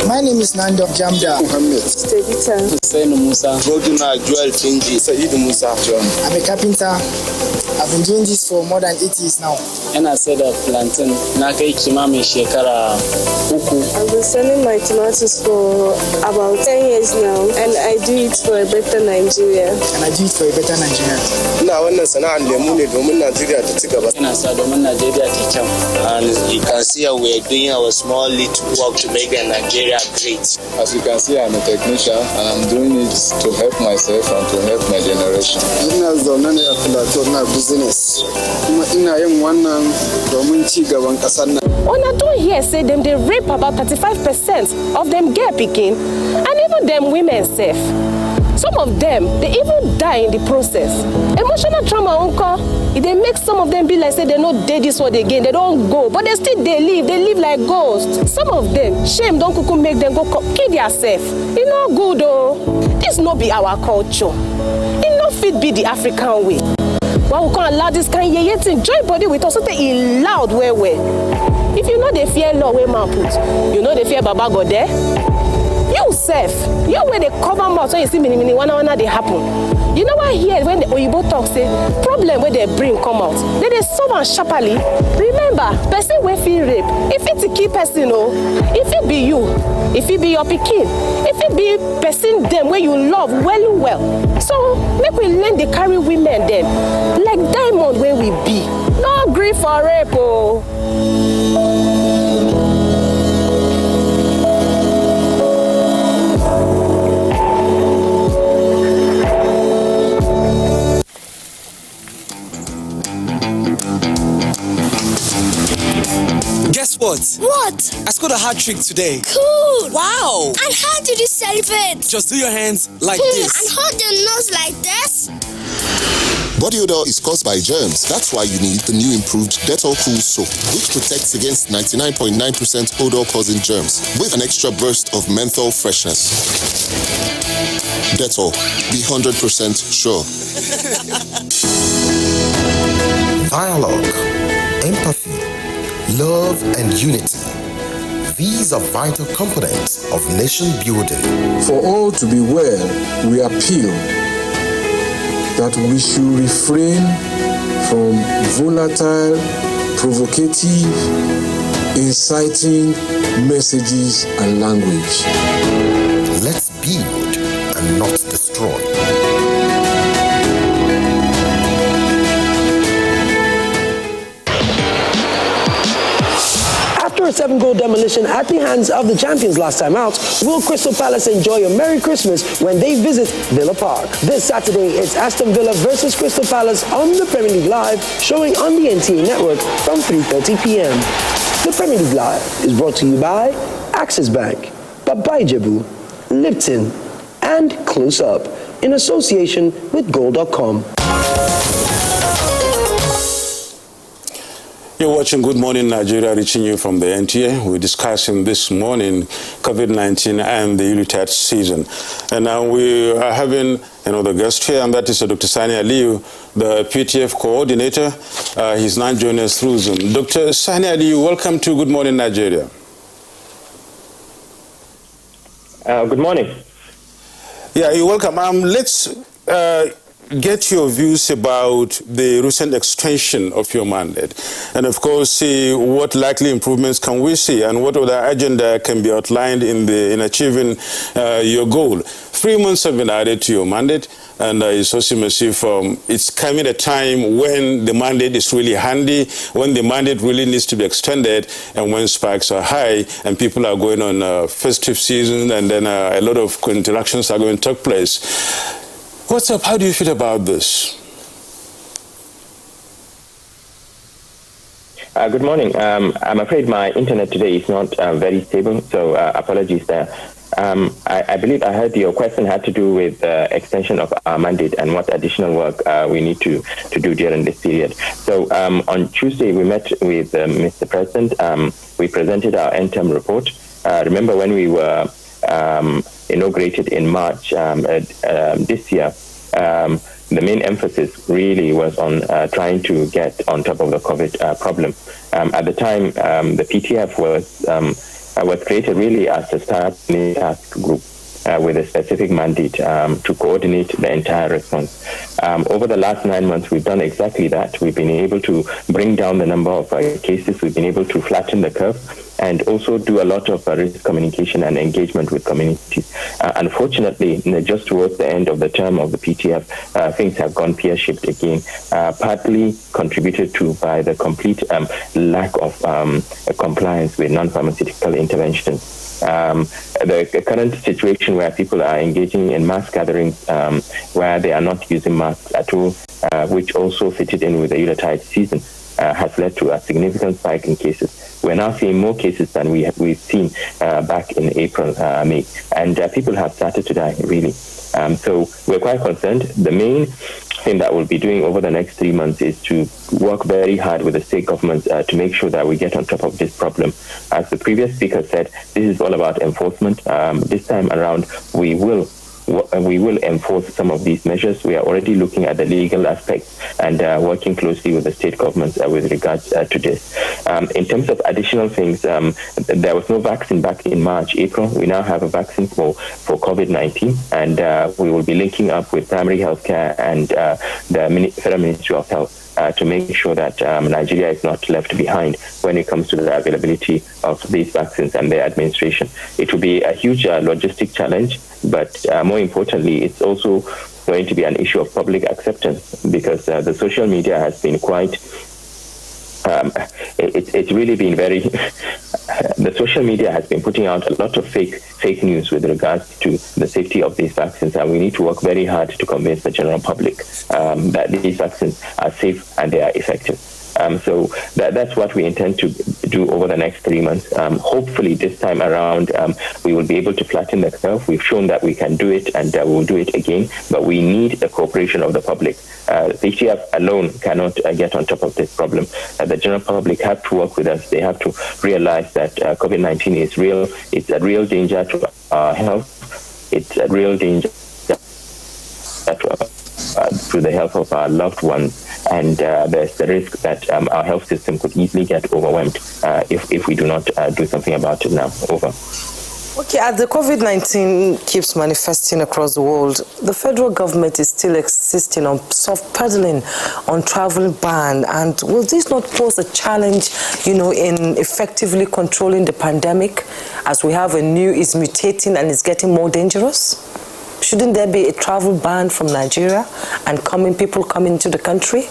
C: My name is Nando Jamda Muhammad. Stevita. Hussein Musa. Goduna Joel Finji. Said Musa John. I'm a carpenter. I've been doing this for more than 8 years now. And I said of plantain. Nakai Kimami Shekara Uku. I've been selling my tomatoes for about 10 years now. And I do it for a better Nigeria. And I do it for a better Nigeria. Now when the Sana and Lemuni Domin Nigeria to take about. And I said Domin Nigeria to and you can see how we're doing our small little work to make Nigeria great. As you can see, I'm a technician and I'm doing it to help myself and to help my generation.
G: When I do hear say them they rape about 35% of them girl picking and even them women safe. Some of them, they even die in the process. Emotional trauma, uncle, they make some of them be like, say, they don't do this one again, they don't go, but they live like ghosts. Some of them, shame don't kuku make them go kill themselves. It's not good, though. This not be our culture. It not fit be the African way. But we can't allow this kind of yet enjoy body with us, so they loud where. If you know they fear law where man put, you know they fear Baba God there. You self, you where they cover mouth so you see many one they happen. You know what here when the Oyibo talk say problem where they bring come out, they solve and sharply. Remember, person where feel rape, if it's a key person, if it be you, if it be your pikin, if it be person them where you love well. So make we learn they carry women them like diamond where we be. No grief for rape.
H: Guess what?
I: What?
H: I scored a hat trick today.
I: Cool!
H: Wow!
I: And how did you celebrate?
H: Just do your hands like this.
I: And hold your nose like this.
L: Body odor is caused by germs. That's why you need the new improved Dettol Cool Soap, which protects against 99.9% odor-causing germs with an extra burst of menthol freshness. Dettol, be 100% sure.
J: Dialogue, empathy, love and unity. These are vital components of nation building.
Y: For all to be well, we appeal that we should refrain from volatile, provocative, inciting messages and language.
J: Let's build and not destroy.
N: After a 7-goal demolition at the hands of the champions last time out, will Crystal Palace enjoy a Merry Christmas when they visit Villa Park? This Saturday, it's Aston Villa versus Crystal Palace on the Premier League Live, showing on the NTA network from 3:30 p.m. The Premier League Live is brought to you by Access Bank, Babai Jebu, Lipton, and Close Up, in association with Gold.com.
A: You're watching Good Morning Nigeria, reaching you from the NTA. We're discussing this morning COVID-19 and the Yuletide season. And now we are having another guest here, and that is Dr. Sani Aliyu, the PTF coordinator. He's now joining us through Zoom. Dr. Sani Aliyu, welcome to Good Morning Nigeria.
K: Good morning.
A: Yeah, you're welcome. Let's get your views about the recent extension of your mandate, and of course see what likely improvements can we see and what other agenda can be outlined in achieving your goal. 3 months have been added to your mandate, and it's also massive. It's coming a time when the mandate is really handy, when the mandate really needs to be extended, and when spikes are high and people are going on festive season, and then a lot of interactions are going to take place. What's up? How do you feel about this?
K: Good morning. I'm afraid my internet today is not very stable, so apologies there. I believe I heard your question had to do with extension of our mandate and what additional work we need to do during this period. So on Tuesday, we met with Mr. President. We presented our end-term report. Remember when we were inaugurated in March this year, the main emphasis really was on trying to get on top of the COVID problem. At the time, the PTF was created really as a staff task group with a specific mandate to coordinate the entire response. Over the last 9 months, we've done exactly that. We've been able to bring down the number of cases. We've been able to flatten the curve and also do a lot of risk communication and engagement with communities. Unfortunately, just towards the end of the term of the PTF, things have gone pear-shaped again, partly contributed to by the complete lack of compliance with non-pharmaceutical interventions. The current situation where people are engaging in mass gatherings where they are not using masks at all, which also fitted in with the Yuletide season, has led to a significant spike in cases. We're now seeing more cases than we've seen back in April, May, and people have started to die, really. So we're quite concerned. The main thing that we'll be doing over the next 3 months is to work very hard with the state governments to make sure that we get on top of this problem. As the previous speaker said, this is all about enforcement. This time around, we will enforce some of these measures. We are already looking at the legal aspects and working closely with the state governments with regards to this. In terms of additional things, there was no vaccine back in March, April. We now have a vaccine for COVID-19, and we will be linking up with primary healthcare and the Federal Ministry of Health to make sure that Nigeria is not left behind when it comes to the availability of these vaccines and their administration. It will be a huge logistic challenge, but more importantly, it's also going to be an issue of public acceptance, because the social media has been quite it's really been very the social media has been putting out a lot of fake news with regards to the safety of these vaccines, and we need to work very hard to convince the general public that these vaccines are safe and they are effective. So that's what we intend to do over the next 3 months. Hopefully this time around, we will be able to flatten the curve. We've shown that we can do it, and we'll do it again, but we need the cooperation of the public. The PTF alone cannot get on top of this problem. The general public have to work with us. They have to realize that COVID-19 is real. It's a real danger to our health. It's a real danger to the health of our loved ones. And there's the risk that our health system could easily get overwhelmed if we do not do something about it now. Over.
B: Okay, as the COVID-19 keeps manifesting across the world, the federal government is still insisting on soft pedaling on travel ban. And will this not pose a challenge, in effectively controlling the pandemic, as we have a new is mutating and is getting more dangerous? Shouldn't there be a travel ban from Nigeria and people coming to the country?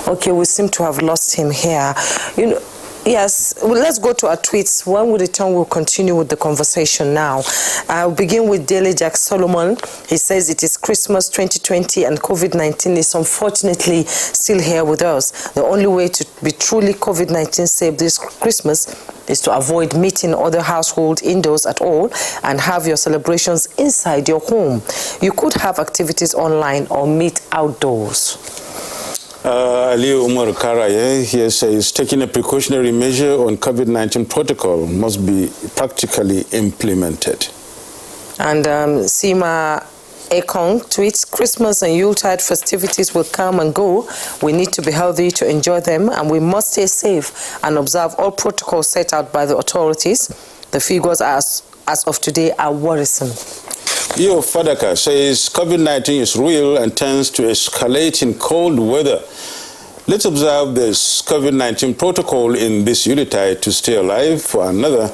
B: Okay, we seem to have lost him here. Yes, well, let's go to our tweets. When we return, we'll continue with the conversation now. I'll begin with Daily Jack Solomon. He says it is Christmas 2020 and COVID-19 is unfortunately still here with us. The only way to be truly COVID-19 safe this Christmas is to avoid meeting other households indoors at all and have your celebrations inside your home. You could have activities online or meet outdoors.
A: Ali Umar Karaye here says taking a precautionary measure on COVID-19 protocol must be practically implemented.
B: And Sima Ekong tweets, Christmas and Yuletide festivities will come and go. We need to be healthy to enjoy them, and we must stay safe and observe all protocols set out by the authorities. The figures as of today are worrisome.
A: Yo Fadaka says COVID-19 is real and tends to escalate in cold weather. Let's observe this COVID-19 protocol in this Yuletide to stay alive for another.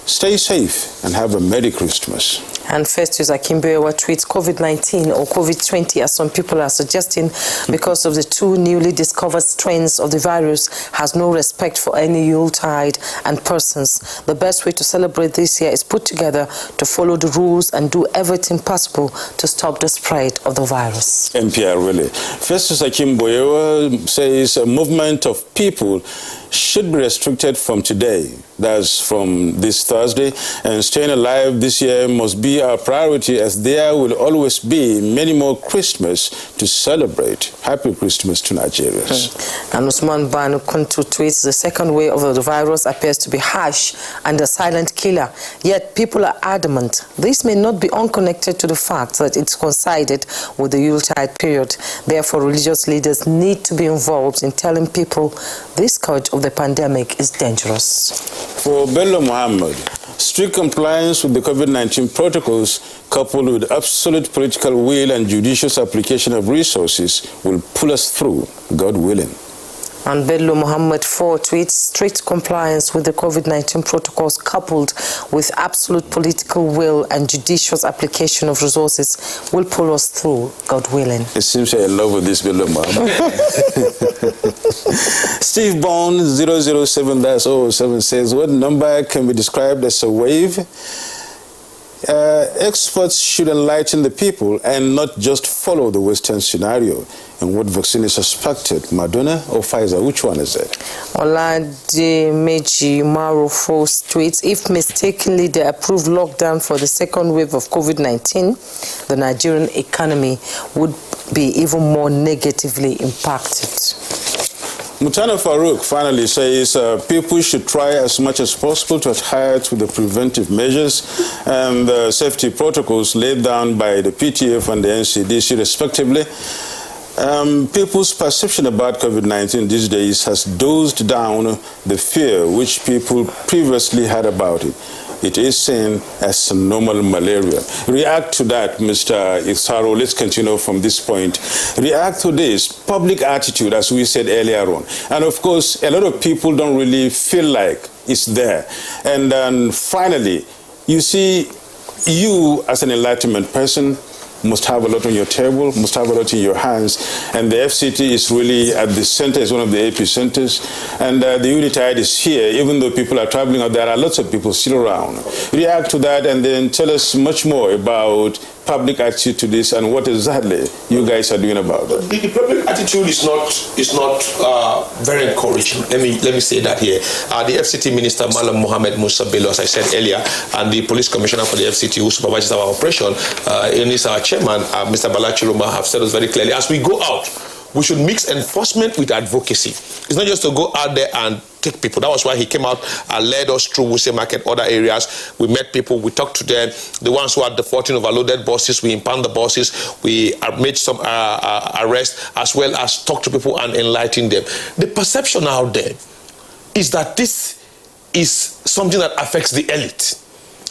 A: Stay safe and have a Merry Christmas.
B: And Festus Akimbewa tweets, COVID-19 or COVID-20, as some people are suggesting, because of the two newly discovered strains of the virus, has no respect for any Yuletide and persons. The best way to celebrate this year is put together to follow the rules and do everything possible to stop the spread of the virus.
A: NPR really. Festus Akimbewa says a movement of people should be restricted from today. That's from this Thursday. And staying alive this year must be our priority, as there will always be many more Christmas to celebrate. Happy Christmas to Nigerians.
B: And Usman Banu Kuntu tweets, the second wave of the virus appears to be harsh and a silent killer. Yet people are adamant. This may not be unconnected to the fact that it's coincided with the Yuletide period. Therefore, religious leaders need to be involved in telling people this scourge of the pandemic is dangerous.
A: For Bello Muhammad, strict compliance with the COVID-19 protocols coupled with absolute political will and judicious application of resources will pull us through, God willing.
B: And Bello Muhammad 4 tweets, strict compliance with the COVID-19 protocols coupled with absolute political will and judicious application of resources will pull us through, God willing.
A: It seems you're in love with this Bello Muhammad. Steve Bond 007-007 says, what number can be described as a wave? Experts should enlighten the people and not just follow the Western scenario. And what vaccine is suspected, Moderna or Pfizer? Which one is it?
B: Olademeji Marufo tweets, if mistakenly they approve lockdown for the second wave of COVID-19, the Nigerian economy would be even more negatively impacted.
A: Mutana Farouk finally says people should try as much as possible to adhere to the preventive measures and the safety protocols laid down by the PTF and the NCDC respectively. People's perception about COVID-19 these days has dozed down the fear which people previously had about it. It is seen as normal malaria. React to that, Mr. Isaro. Let's continue from this point. React to this public attitude, as we said earlier on. And of course, a lot of people don't really feel like it's there. And then finally, you see, you as an enlightenment person must have a lot on your table, must have a lot in your hands. And the FCT is really at the center, is one of the epicenters. And the Yuletide is here. Even though people are traveling out, there are lots of people still around. React to that and then tell us much more about public attitude to this and what exactly you guys are doing about it.
D: The public attitude is not very encouraging. Let me say that here. The FCT Minister, Malam Mohammed Musa Bello, as I said earlier, and the Police Commissioner for the FCT, who supervises our operation, and is our chairman, Mr. Bala Chiroma, have said us very clearly, as we go out, we should mix enforcement with advocacy. It's not just to go out there and take people. That was why he came out and led us through Wuse Market, other areas. We met people, we talked to them. The ones who had the 14 overloaded buses, we impound the buses. We made some arrests, as well as talk to people and enlighten them. The perception out there is that this is something that affects the elite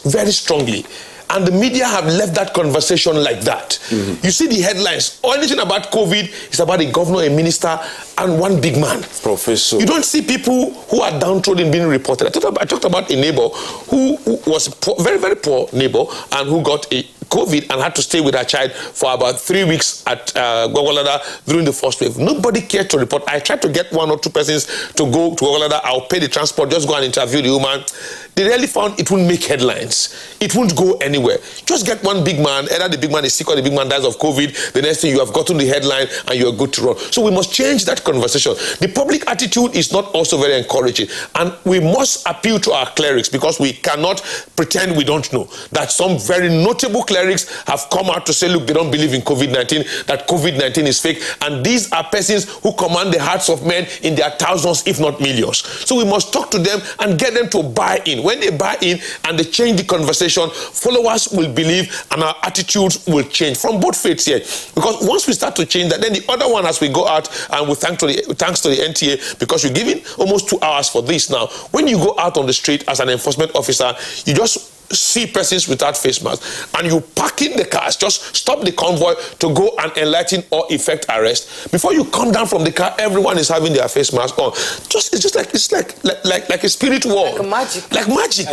D: very strongly. And the media have left that conversation like that. Mm-hmm. You see the headlines, or anything about COVID is about a governor, a minister, and one big man.
A: Professor.
D: You don't see people who are downtrodden being reported. I talked about a neighbor who was a very, very poor neighbor and who got a COVID and had to stay with her child for about 3 weeks at Gwagwalada during the first wave. Nobody cared to report. I tried to get 1 or 2 persons to go to Gwagwalada. I'll pay the transport, just go and interview the woman. they really found it won't make headlines. It won't go anywhere. Just get one big man, either the big man is sick or the big man dies of COVID, the next thing you have gotten the headline and you are good to run. So we must change that conversation. The public attitude is not also very encouraging, and we must appeal to our clerics, because we cannot pretend we don't know that some very notable clerics have come out to say, look, they don't believe in COVID-19, that COVID-19 is fake, and these are persons who command the hearts of men in their thousands, if not millions. So we must talk to them and get them to buy in. When they buy in and they change the conversation, followers will believe and our attitudes will change from both faiths here. Because once we start to change that, then the other one, as we go out, and we thanks to the NTA, because you're giving almost 2 hours for this now. When you go out on the street as an enforcement officer, you just see persons without face masks and you park in the cars, just stop the convoy to go and enlighten or effect arrest. Before you come down from the car, everyone is having their face mask on. It's like a spirit world. Like magic.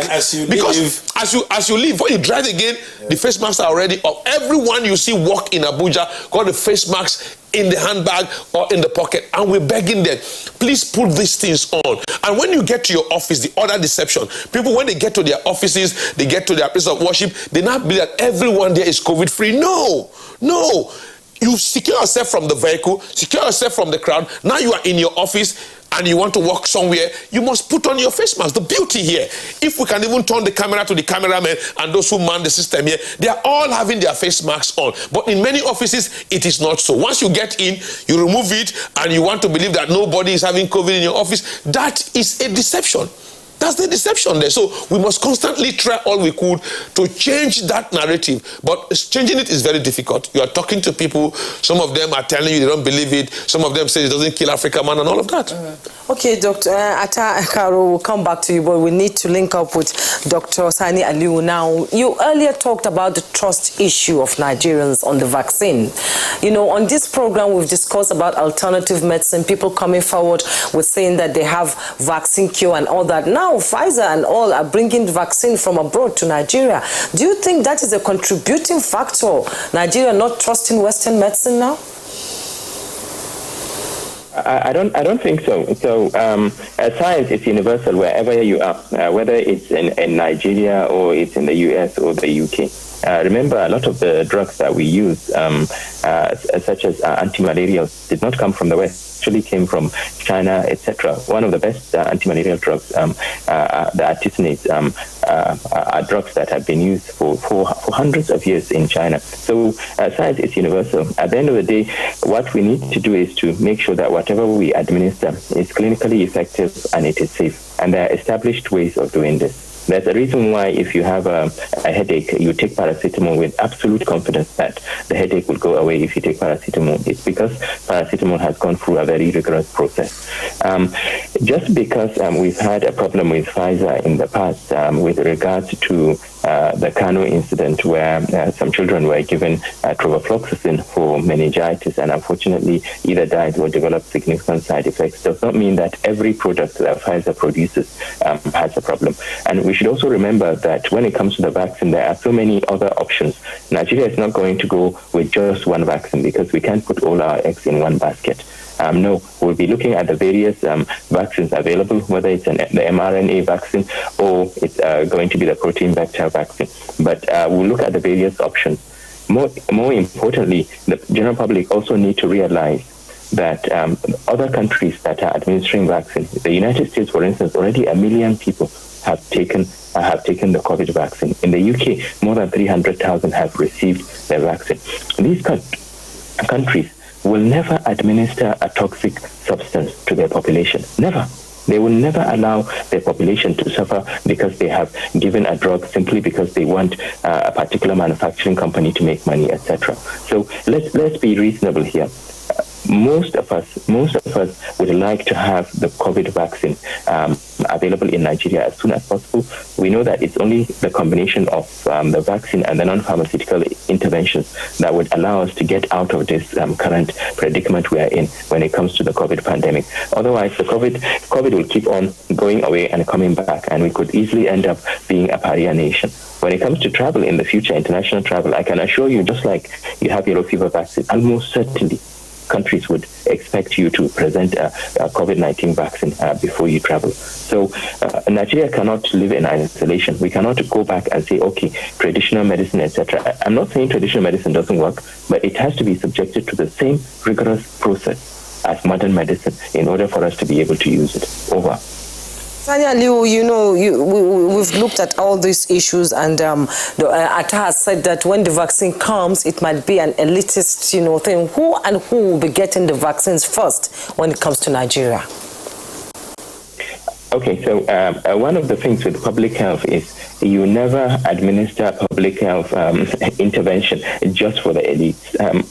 D: Because as you leave, when you drive again, the face masks are already up. Everyone you see walk in Abuja got the face masks in the handbag or in the pocket, and we're begging them, please put these things on. And when you get to your office, the other deception, people, when they get to their offices, they get to their place of worship, they now believe that everyone there is COVID-free. No. You secure yourself from the vehicle, secure yourself from the crowd. Now you are in your office and you want to walk somewhere, you must put on your face mask. The beauty here, if we can even turn the camera to the cameramen and those who man the system here, they are all having their face masks on. But in many offices, it is not so. Once you get in, you remove it, and you want to believe that nobody is having COVID in your office, that is a deception. That's the deception there. So we must constantly try all we could to change that narrative. But changing it is very difficult. You are talking to people. Some of them are telling you they don't believe it. Some of them say it doesn't kill Africa man and all of that.
B: Okay, Dr. Atta Karo, we'll come back to you, but we need to link up with Dr. Sani Aliu now. You earlier talked about the trust issue of Nigerians on the vaccine. You know, on this program, we've discussed about alternative medicine, people coming forward with saying that they have vaccine cure and all that. Now, Pfizer and all are bringing vaccine from abroad to Nigeria. Do you think that is a contributing factor, Nigeria not trusting Western medicine now?
K: I don't think so. So science is universal wherever you are, whether it's in Nigeria or it's in the US or the UK. Remember, a lot of the drugs that we use, such as antimalarials, did not come from the West. Actually came from China, etc. One of the best anti-malarial drugs, the artesunates, are drugs that have been used for hundreds of years in China. So science is universal. At the end of the day, what we need to do is to make sure that whatever we administer is clinically effective and it is safe. And there are established ways of doing this. There's a reason why if you have a headache, you take paracetamol with absolute confidence that the headache will go away if you take paracetamol. It's because paracetamol has gone through a very rigorous process. Just because we've had a problem with Pfizer in the past with regards to the Kano incident where some children were given trovafloxacin for meningitis and unfortunately either died or developed significant side effects, does not mean that every product that Pfizer produces has a problem. And we should also remember that when it comes to the vaccine, there are so many other options. Nigeria is not going to go with just one vaccine because we can't put all our eggs in one basket. No, we'll be looking at the various vaccines available, whether it's the mRNA vaccine or it's going to be the protein vector vaccine. But we'll look at the various options. More importantly, the general public also need to realize that other countries that are administering vaccines, the United States, for instance, already 1 million people have taken the COVID vaccine. In the UK, more than 300,000 have received their vaccine. These countries will never administer a toxic substance to their population. Never. They will never allow their population to suffer because they have given a drug simply because they want a particular manufacturing company to make money, etc. So let's be reasonable here. Most of us would like to have the COVID vaccine available in Nigeria as soon as possible. We know that it's only the combination of the vaccine and the non-pharmaceutical interventions that would allow us to get out of this current predicament we are in when it comes to the COVID pandemic. Otherwise, the COVID will keep on going away and coming back, and we could easily end up being a pariah nation. When it comes to travel in the future, international travel, I can assure you, just like you have yellow fever vaccine, almost certainly countries would expect you to present a COVID-19 vaccine before you travel. So Nigeria cannot live in isolation. We cannot go back and say, okay, traditional medicine, etc. I'm not saying traditional medicine doesn't work, but it has to be subjected to the same rigorous process as modern medicine in order for us to be able to use it. Over.
B: Sani Aliu, we've looked at all these issues, and Atta has said that when the vaccine comes, it might be an elitist, thing. Who will be getting the vaccines first when it comes to Nigeria?
K: Okay, so one of the things with public health is you never administer public health intervention just for the elites.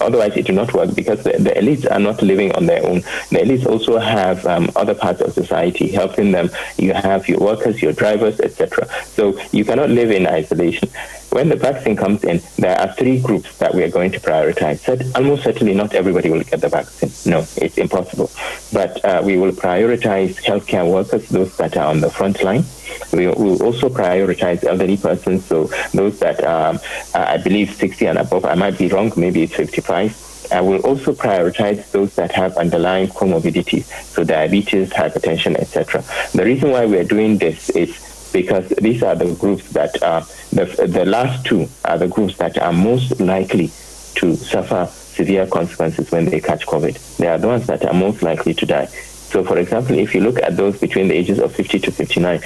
K: Otherwise, it will not work, because the elites are not living on their own. The elites also have other parts of society helping them. You have your workers, your drivers, etc. So you cannot live in isolation. When the vaccine comes in, there are 3 groups that we are going to prioritize. Almost certainly not everybody will get the vaccine. No, it's impossible. But we will prioritize healthcare workers, those that are on the front line. We will also prioritize elderly persons, so those that are, I believe, 60 and above. I might be wrong, maybe it's 55. I will also prioritize those that have underlying comorbidities, so diabetes, hypertension, etc. The reason why we are doing this is because these are the groups that are, the last 2 are the groups that are most likely to suffer severe consequences when they catch COVID. They are the ones that are most likely to die. So, for example, if you look at those between the ages of 50 to 59,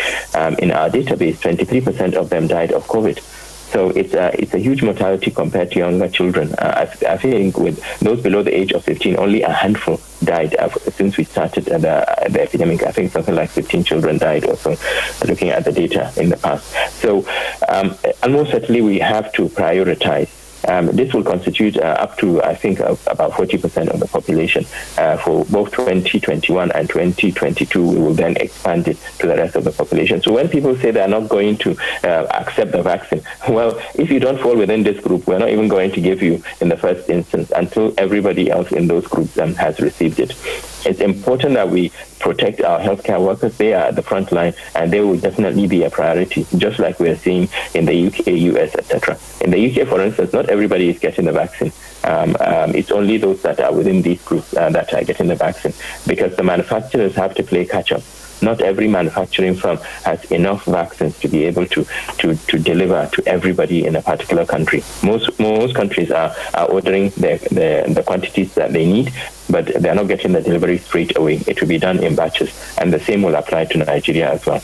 K: in our database, 23% of them died of COVID. So it's a huge mortality compared to younger children. I think with those below the age of 15, only a handful died since we started the epidemic. I think something like 15 children died also, looking at the data in the past. So almost certainly we have to prioritize. This will constitute up to, I think, about 40% of the population. For both 2021 and 2022, we will then expand it to the rest of the population. So when people say they're not going to accept the vaccine, well, if you don't fall within this group, we're not even going to give you in the first instance until everybody else in those groups has received it. It's important that we protect our healthcare workers. They are at the front line, and they will definitely be a priority, just like we're seeing in the UK, US, etc. In the UK, for instance, not everybody is getting the vaccine. It's only those that are within these groups that are getting the vaccine, because the manufacturers have to play catch-up. Not every manufacturing firm has enough vaccines to be able to deliver to everybody in a particular country. Most countries are ordering the quantities that they need, but they're not getting the delivery straight away. It will be done in batches, and the same will apply to Nigeria as well.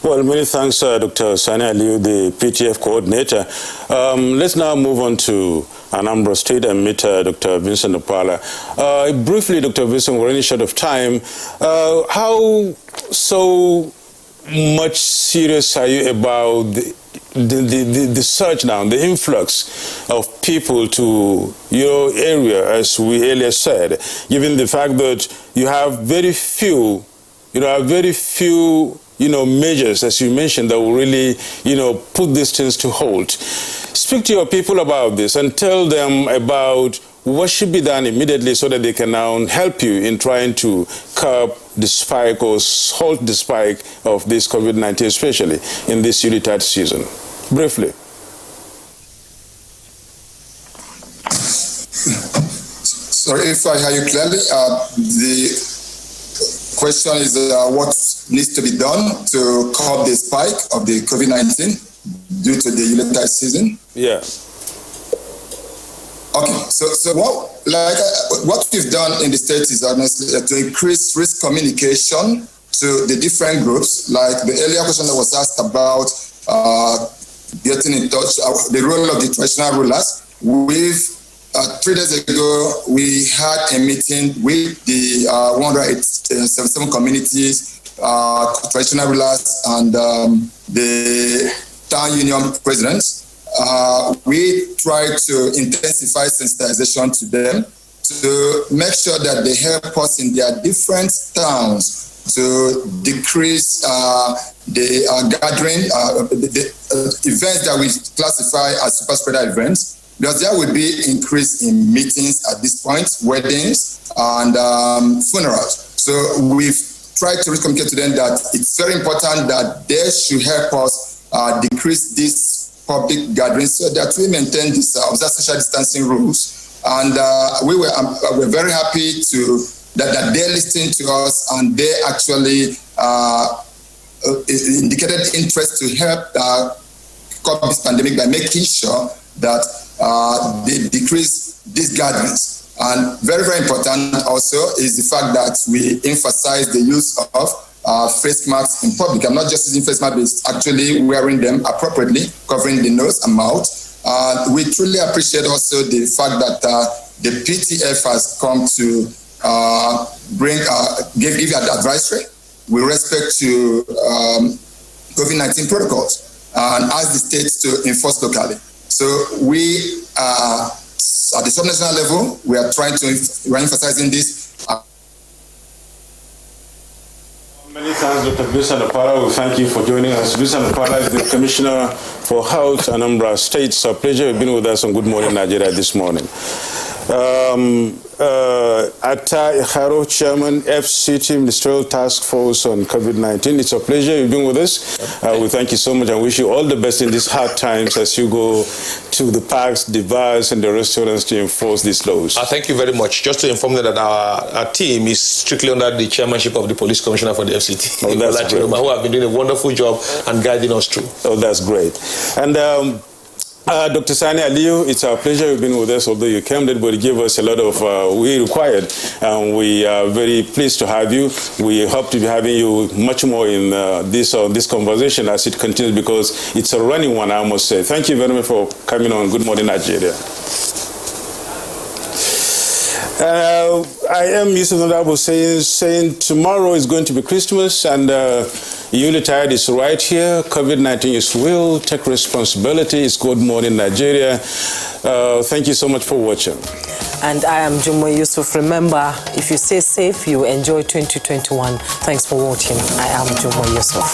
A: Well, many thanks, Dr. Sani Aliu, the PTF coordinator. Let's now move on to Anambra State and meet Dr. Vincent Opala. Briefly, Dr. Vincent, we're running short of time. How so much serious are you about the surge now, the influx of people to your area, as we earlier said, given the fact that you have very few measures, as you mentioned, that will really, put these things to halt. Speak to your people about this and tell them about what should be done immediately so that they can now help you in trying to curb the spike or halt the spike of this COVID-19, especially in this Unitard season. Briefly.
E: Sorry if I hear you clearly. The question is what needs to be done to curb the spike of the COVID-19 due to the Unitard season?
A: Yeah.
E: Okay, so what we've done in the state is honestly to increase risk communication to the different groups. Like the earlier question that was asked about getting in touch, the role of the traditional rulers. 3 days ago, we had a meeting with the 177 communities, traditional rulers, and the town union presidents. We try to intensify sensitization to them to make sure that they help us in their different towns to decrease the gathering, the events that we classify as super spreader events. Because there will be increase in meetings at this point, weddings and funerals. So we've tried to communicate to them that it's very important that they should help us decrease this public gatherings so that we maintain this observe social distancing rules And we're very happy that they're listening to us, and they actually indicated interest to help curb this pandemic by making sure that they decrease these gatherings. And very, very important also is the fact that we emphasize the use of face masks in public. I'm not just using face masks, but actually wearing them appropriately, covering the nose and mouth. We truly appreciate also the fact that the PTF has come to give an advisory with respect to COVID-19 protocols and ask the states to enforce locally. So we at the subnational level, we're emphasizing this.
A: Many thanks, Dr. Vincent Opara. We thank you for joining us. Vincent Opara is the Commissioner for Health, Anambra State. It's a pleasure you've been with us on Good Morning Nigeria this morning. Atta Iharo, Chairman, FCT Ministerial Task Force on COVID-19. It's a pleasure you've been with us. We thank you so much and wish you all the best in these hard times as you go to the parks, the bars, and the restaurants to enforce these laws.
D: Thank you very much. Just to inform you that our team is strictly under the chairmanship of the Police Commissioner for the FCT, who have been doing a wonderful job and guiding us through.
A: Oh, that's great. And Dr. Sani Aliyu, it's our pleasure you've been with us, although you came late, but you gave us a lot of we required, and we are very pleased to have you. We hope to be having you much more in this conversation as it continues, because it's a running one, I must say. Thank you very much for coming on Good Morning Nigeria. I am Yusuf Nadabu saying tomorrow is going to be Christmas, and Unitide is right here. COVID-19 is real. Take responsibility. It's Good Morning Nigeria. Thank you so much for watching.
B: And I am Jumo Yusuf. Remember, if you stay safe, you enjoy 2021. Thanks for watching. I am Jumo Yusuf.